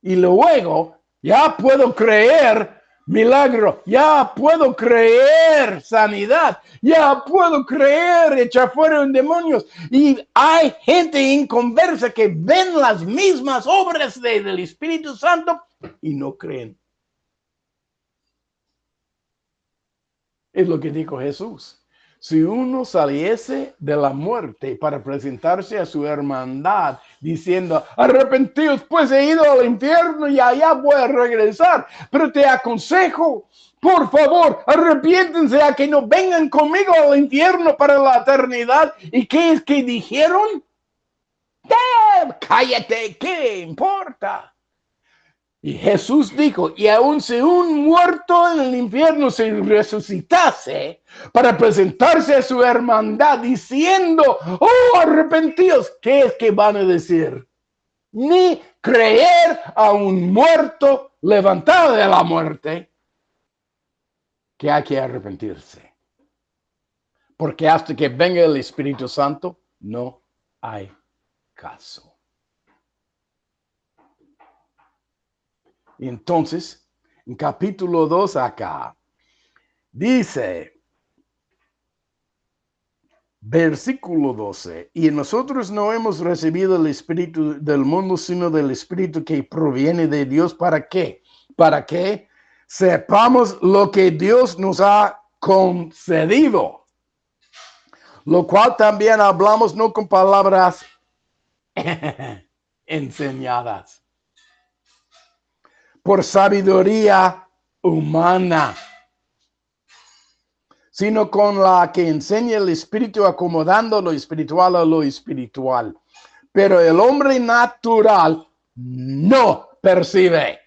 Y luego ya puedo creer milagro, ya puedo creer sanidad, ya puedo creer echar fuera demonios. Y hay gente inconversa que ven las mismas obras del Espíritu Santo y no creen. Es lo que dijo Jesús. Si uno saliese de la muerte para presentarse a su hermandad diciendo, arrepentidos, pues he ido al infierno y allá voy a regresar, pero te aconsejo, por favor, arrepiéntense a que no vengan conmigo al infierno para la eternidad. ¿Y qué es que dijeron? Cállate, ¿qué importa? Y Jesús dijo, y aun si un muerto en el infierno se resucitase para presentarse a su hermandad diciendo, oh, arrepentidos, ¿qué es que van a decir? Ni creer a un muerto levantado de la muerte, que hay que arrepentirse. Porque hasta que venga el Espíritu Santo, no hay caso. Y entonces, en capítulo 2 acá, dice, versículo 12, y nosotros no hemos recibido el Espíritu del mundo, sino del Espíritu que proviene de Dios. ¿Para qué? Para que sepamos lo que Dios nos ha concedido. Lo cual también hablamos no con palabras enseñadas por sabiduría humana, sino con la que enseña el Espíritu, acomodando lo espiritual a lo espiritual. Pero el hombre natural no percibe.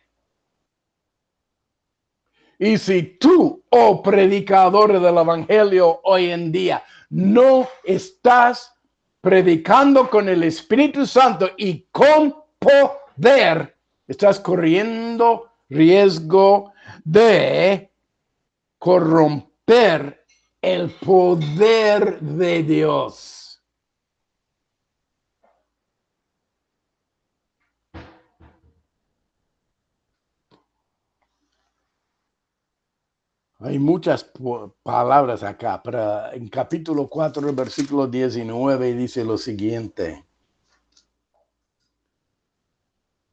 Y si tú, oh predicador del Evangelio hoy en día, no estás predicando con el Espíritu Santo y con poder, estás corriendo riesgo de corromper el poder de Dios. Hay muchas palabras acá, pero en capítulo 4, versículo 19 dice lo siguiente.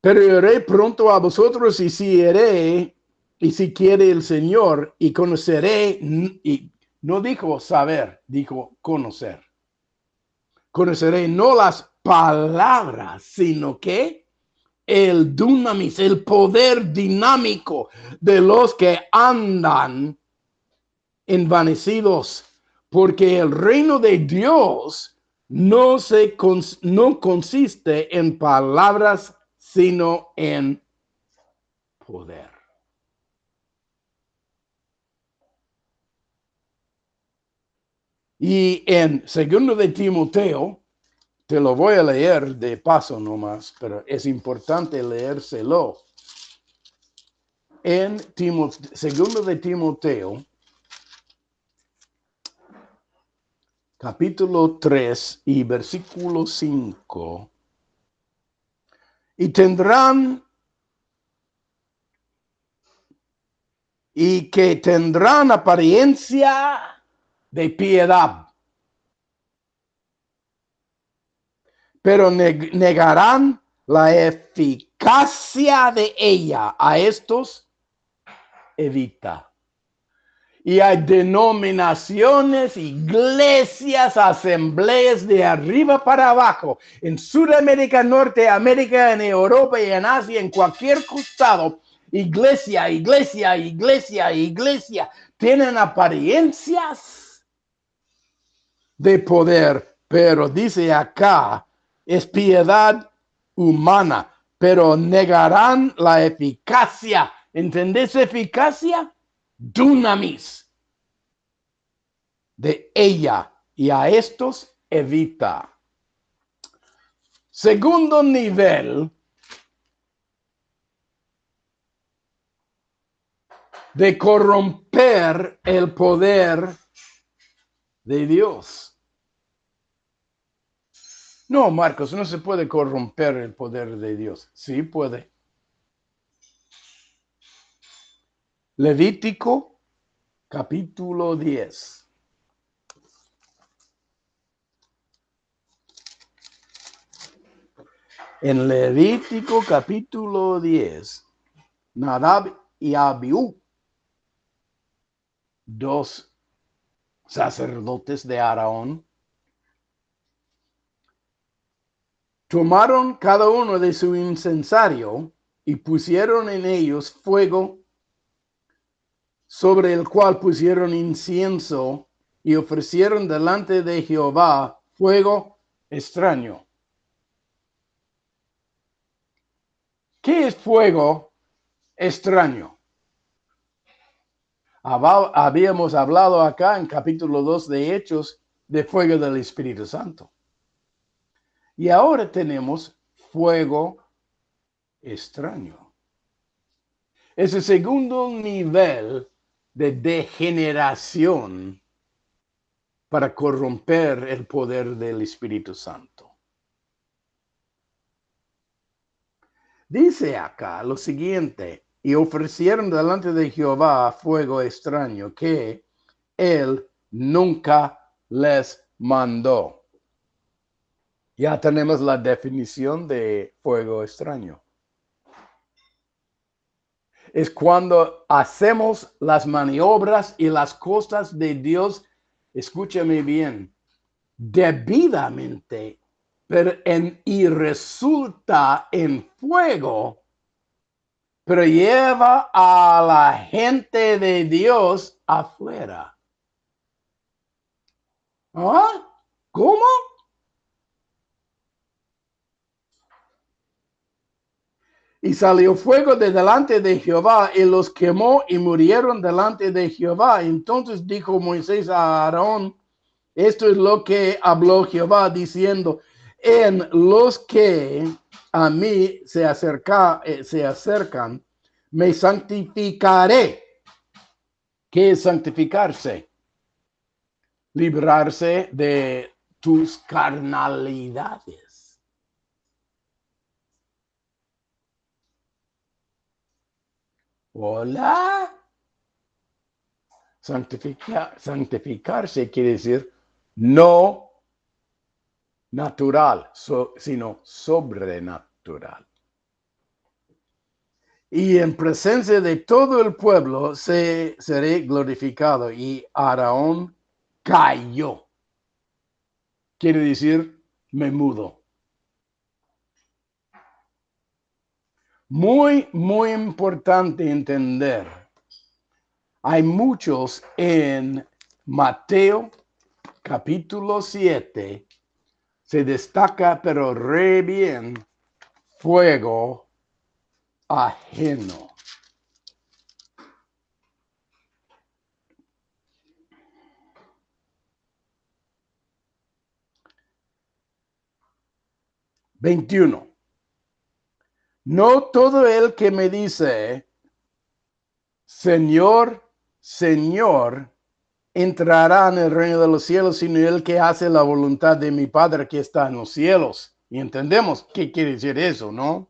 Pero iré pronto a vosotros y si iré, y si quiere el Señor, y conoceré, y no dijo saber, dijo conocer. Conoceré no las palabras, sino que el dunamis, el poder dinámico de los que andan envanecidos, porque el reino de Dios no consiste en palabras, sino en poder. Y en 2 de Timoteo, Te lo voy a leer de paso nomás, pero es importante leérselo. En segundo de Timoteo, capítulo 3 y versículo 5. Y que tendrán apariencia de piedad, pero negarán la eficacia de ella. A estos evita. Y hay denominaciones, iglesias, asambleas de arriba para abajo, en Sudamérica, Norteamérica, en Europa y en Asia, en cualquier costado. Iglesia, tienen apariencias de poder, pero dice acá, es piedad humana, pero negarán la eficacia. ¿Entendés eficacia? Dunamis de ella, y a estos evita. Segundo nivel de corromper el poder de Dios. No, Marcos, no se puede corromper el poder de Dios. Sí puede. Levítico capítulo 10. En Levítico capítulo 10, Nadab y Abiú, dos sacerdotes de Aarón, tomaron cada uno de su incensario y pusieron en ellos fuego, sobre el cual pusieron incienso, y ofrecieron delante de Jehová fuego extraño. ¿Qué es fuego extraño? Habíamos hablado acá en capítulo 2 de Hechos de fuego del Espíritu Santo. Y ahora tenemos fuego extraño. Es el segundo nivel de degeneración para corromper el poder del Espíritu Santo. Dice acá lo siguiente: y ofrecieron delante de Jehová fuego extraño que él nunca les mandó. Ya tenemos la definición de fuego extraño. Es cuando hacemos las maniobras y las cosas de Dios, escúchame bien, debidamente, y resulta en fuego, pero lleva a la gente de Dios afuera. ¿Ah? ¿Cómo? Y salió fuego de delante de Jehová y los quemó y murieron delante de Jehová. Entonces dijo Moisés a Aarón: esto es lo que habló Jehová diciendo: en los que a mí se acercan, me santificaré. ¿Qué es santificarse? Librarse de tus carnalidades. Hola. Santificarse quiere decir no natural, sino sobrenatural. Y en presencia de todo el pueblo seré glorificado. Y Aarón cayó. Quiere decir me mudo. Muy, muy importante entender. Hay muchos en Mateo capítulo 7. Se destaca, pero re bien, fuego ajeno. 21. No todo el que me dice, Señor, Señor, entrará en el reino de los cielos, sino el que hace la voluntad de mi Padre que está en los cielos. Y entendemos qué quiere decir eso, ¿no?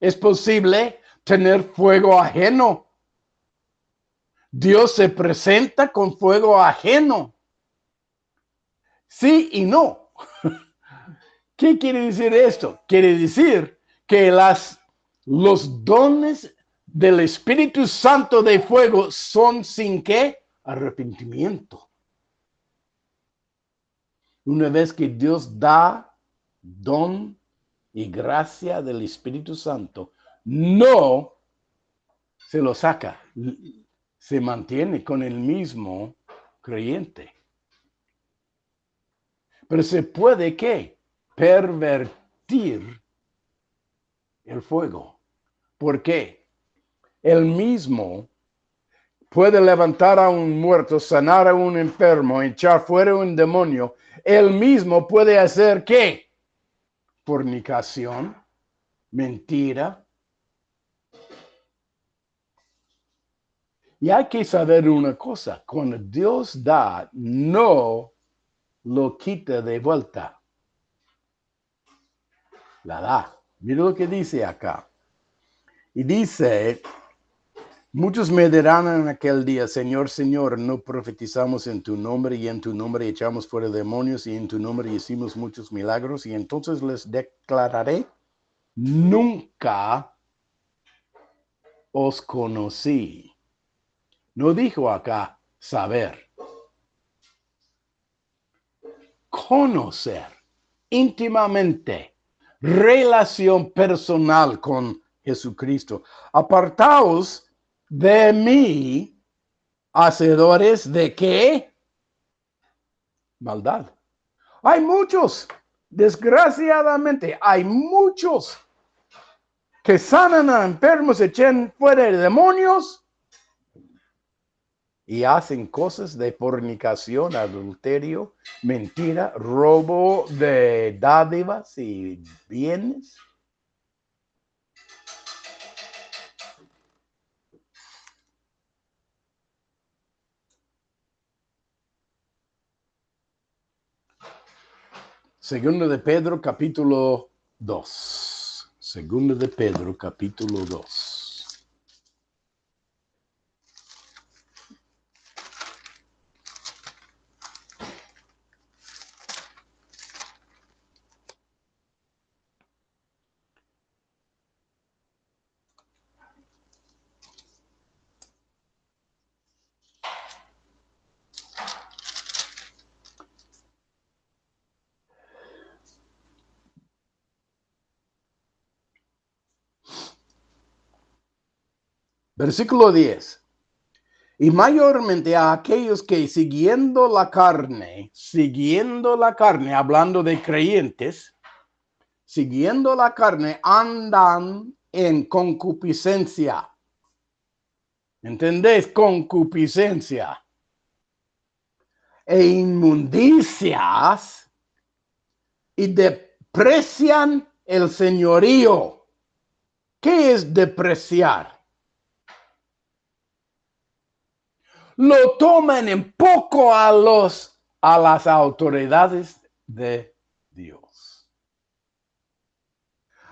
Es posible tener fuego ajeno. Dios se presenta con fuego ajeno. Sí y no. ¿Qué quiere decir esto? Quiere decir que los dones del Espíritu Santo de fuego son sin qué? Arrepentimiento. Una vez que Dios da don y gracia del Espíritu Santo, no se lo saca, se mantiene con el mismo creyente. Pero se puede, ¿qué? Pervertir el fuego. ¿Por qué? Él mismo puede levantar a un muerto, sanar a un enfermo, echar fuera un demonio. Él mismo puede hacer, ¿qué? Fornicación, mentira. Y hay que saber una cosa, cuando Dios da, no lo quita de vuelta. La da. Mira lo que dice acá. Y dice, muchos me dirán en aquel día, Señor, Señor, no profetizamos en tu nombre y en tu nombre echamos fuera demonios y en tu nombre hicimos muchos milagros. Y entonces les declararé, nunca os conocí. No dijo acá saber. Conocer íntimamente, relación personal con Jesucristo. Apartaos de mí, hacedores de qué? Maldad. Hay muchos, desgraciadamente, hay muchos que sanan a enfermos, echan fuera de demonios y hacen cosas de fornicación, adulterio, mentira, robo de dádivas y bienes. Segundo de Pedro, capítulo 2. Segundo de Pedro, capítulo 2. Versículo 10. Y mayormente a aquellos que siguiendo la carne, hablando de creyentes, siguiendo la carne, andan en concupiscencia. ¿Entendés? Concupiscencia. E inmundicias y desprecian el señorío. ¿Qué es depreciar? Lo toman en poco a las autoridades de Dios.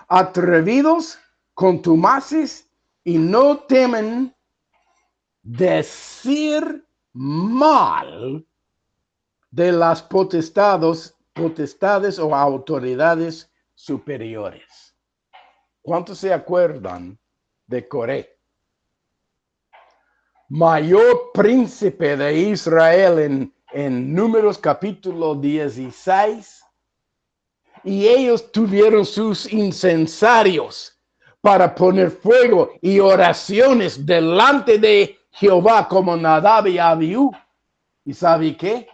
Atrevidos, contumaces y no temen decir mal de las potestades o autoridades superiores. ¿Cuántos se acuerdan de Coré? Mayor príncipe de Israel en Números capítulo 16, y ellos tuvieron sus incensarios para poner fuego y oraciones delante de Jehová como Nadab y Abiú. ¿Y sabe qué?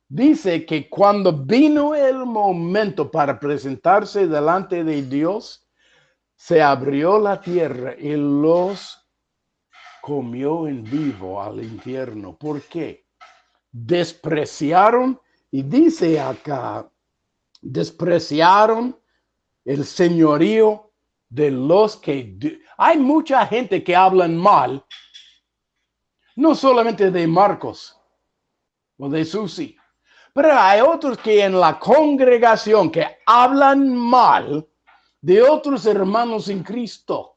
Dice que cuando vino el momento para presentarse delante de Dios, se abrió la tierra y los comió en vivo al infierno. ¿Por qué? Despreciaron, y dice acá despreciaron el señorío de los que... Hay mucha gente que hablan mal, no solamente de Marcos o de Susi, pero hay otros que en la congregación que hablan mal de otros hermanos en Cristo.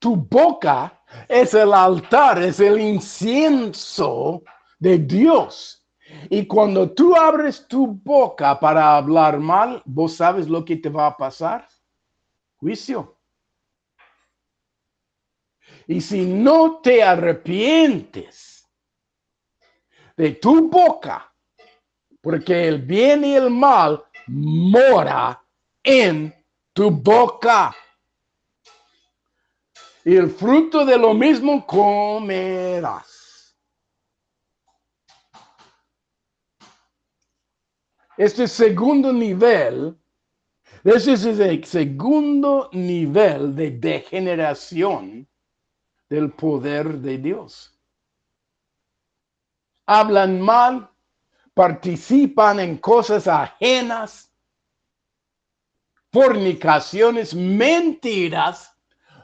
Tu boca es el altar, es el incienso de Dios. Y cuando tú abres tu boca para hablar mal, ¿vos sabes lo que te va a pasar? Juicio. Y si no te arrepientes de tu boca, porque el bien y el mal mora en tu boca, y el fruto de lo mismo comerás. Este es el segundo nivel de degeneración del poder de Dios. Hablan mal, participan en cosas ajenas, fornicaciones, mentiras,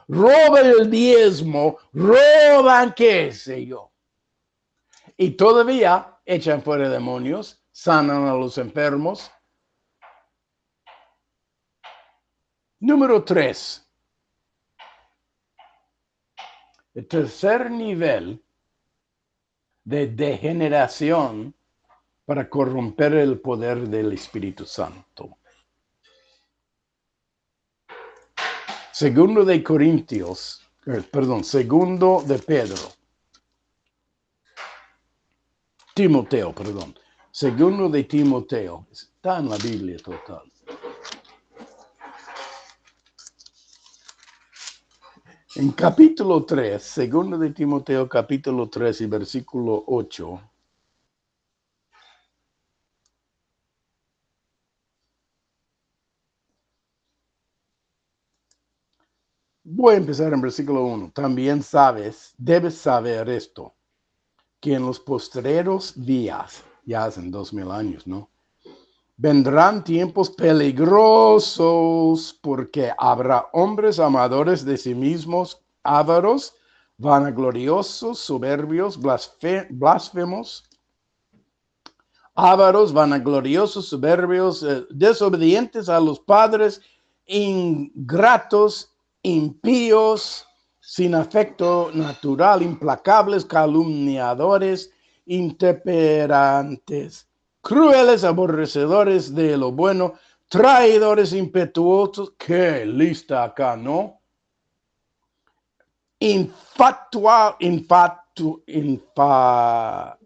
roban el diezmo, roban qué sé yo. Y todavía echan fuera demonios, sanan a los enfermos. Número 3. El tercer nivel de degeneración para corromper el poder del Espíritu Santo. Segundo de Pedro. Segundo de Timoteo. Está en la Biblia total. En capítulo 3, segundo de Timoteo, capítulo 3 y versículo 8. Voy a empezar en versículo 1. También debes saber esto, que en los postreros días, ya hacen 2000 años, ¿no? Vendrán tiempos peligrosos porque habrá hombres amadores de sí mismos, ávaros, vanagloriosos, soberbios, blasfemos, ávaros, vanagloriosos, soberbios, desobedientes a los padres, ingratos, impíos, sin afecto natural, implacables, calumniadores, intemperantes, crueles, aborrecedores de lo bueno, traidores, impetuosos. Qué lista acá, ¿no?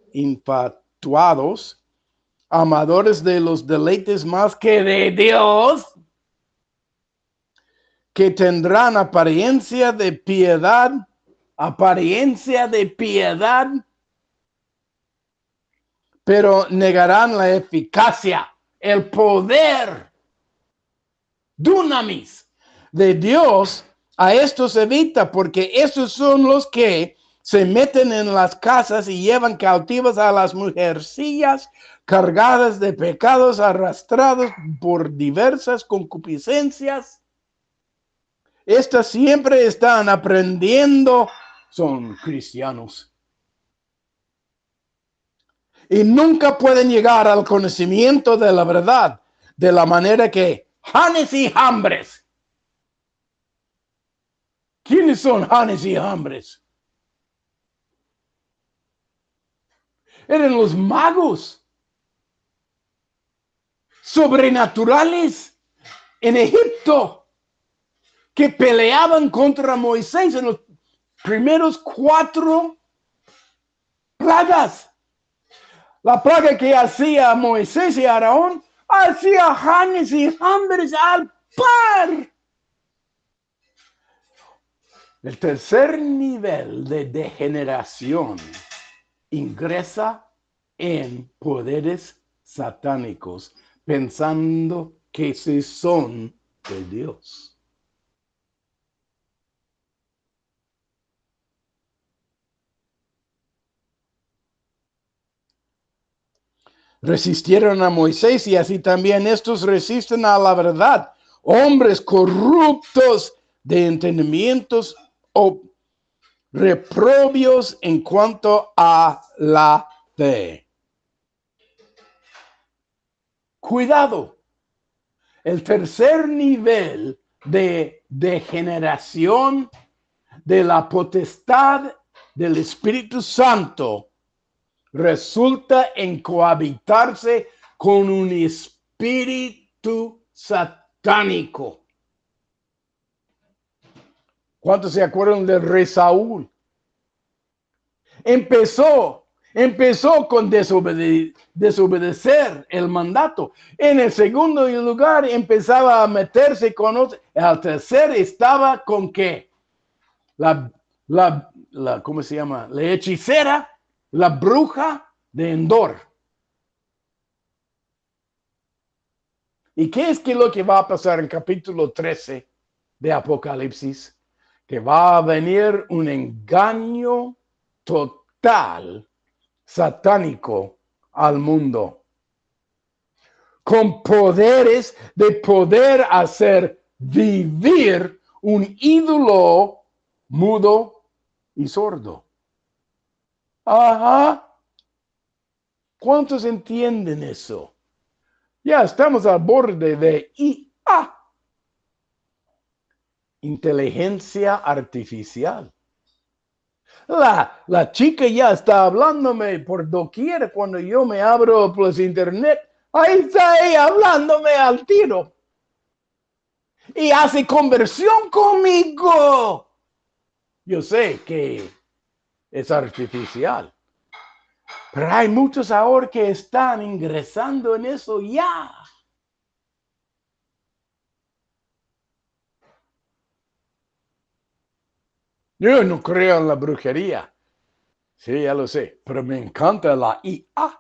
Infatuados, amadores de los deleites más que de Dios, que tendrán apariencia de piedad, pero negarán la eficacia, el poder, dunamis de Dios. A estos evita, porque estos son los que se meten en las casas y llevan cautivas a las mujercillas cargadas de pecados, arrastrados por diversas concupiscencias. Estas siempre están aprendiendo, son cristianos. Y nunca pueden llegar al conocimiento de la verdad de la manera que Janes y Jambres. ¿Quiénes son Janes y Jambres? Eran los magos sobrenaturales en Egipto que peleaban contra Moisés en los primeros 4 plagas. La plaga que hacía Moisés y Aarón, hacía Janes y Jambres al par. El tercer nivel de degeneración ingresa en poderes satánicos, pensando que se son de Dios. resistieron a Moisés y así también estos resisten a la verdad. Hombres corruptos de entendimientos o reprobios en cuanto a la fe. Cuidado. El tercer nivel de degeneración de la potestad del Espíritu Santo resulta en cohabitarse con un espíritu satánico. ¿Cuántos se acuerdan del rey Saúl? Empezó con desobedecer el mandato. En el segundo lugar empezaba a meterse con otros. Al tercer estaba con ¿qué? ¿Cómo se llama? La hechicera, la bruja de Endor. ¿Y qué es lo que va a pasar en capítulo 13 de Apocalipsis? Que va a venir un engaño total satánico al mundo, con poderes de poder hacer vivir un ídolo mudo y sordo. Ajá. ¿Cuántos entienden eso? Ya estamos al borde de IA. Inteligencia artificial. La chica ya está hablándome por doquier cuando yo me abro por internet. Ahí está ella hablándome al tiro. Y hace conversión conmigo. Yo sé que es artificial. Pero hay muchos ahora que están ingresando en eso ya. Yo no creo en la brujería. Sí, ya lo sé. Pero me encanta la IA.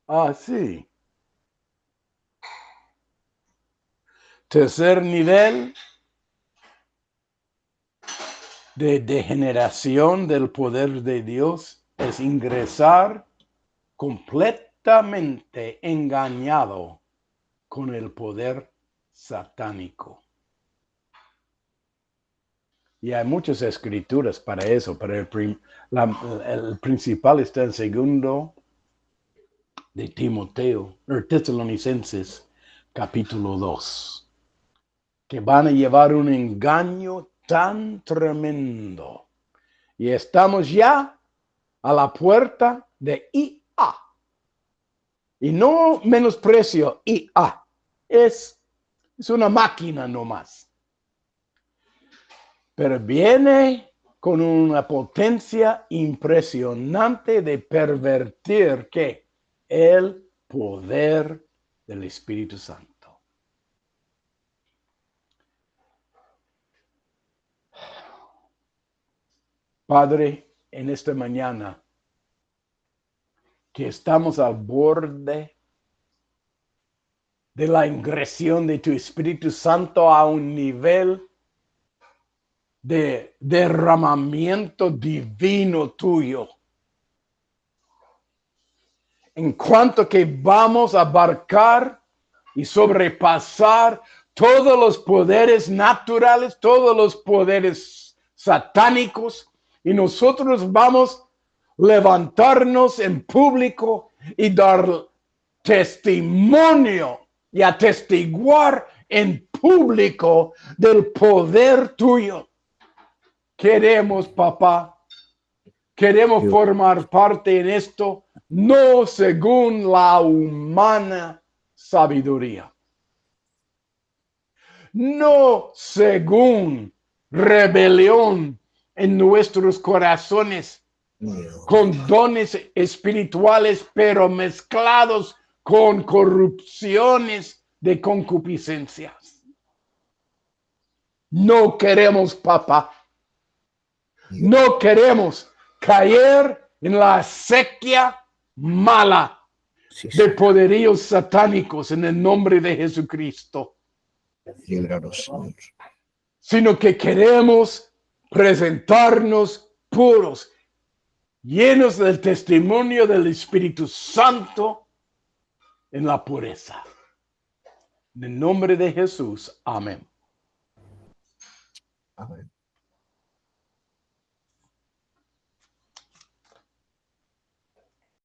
Ah, sí. Tercer nivel de degeneración del poder de Dios es ingresar completamente engañado con el poder satánico. Y hay muchas escrituras para eso, pero el principal está en segundo de Timoteo, Tesalonicenses, capítulo 2, que van a llevar un engaño tan tremendo. Y estamos ya a la puerta de IA. Y no menosprecio IA. Es una máquina nomás. Pero viene con una potencia impresionante de pervertir ¿qué? El poder del Espíritu Santo. Padre, en esta mañana que estamos al borde de la ingresión de tu Espíritu Santo a un nivel de derramamiento divino tuyo. En cuanto que vamos a abarcar y sobrepasar todos los poderes naturales, todos los poderes satánicos, y nosotros vamos a levantarnos en público y dar testimonio y atestiguar en público del poder tuyo. Queremos, papá, queremos formar parte en esto, no según la humana sabiduría, no según rebelión en nuestros corazones, con dones espirituales, pero mezclados con corrupciones de concupiscencias. No queremos, papá. No queremos caer en la acequia mala de poderíos satánicos en el nombre de Jesucristo. Sino que queremos presentarnos puros llenos del testimonio del Espíritu Santo en la pureza. En el nombre de Jesús. Amén. Amén.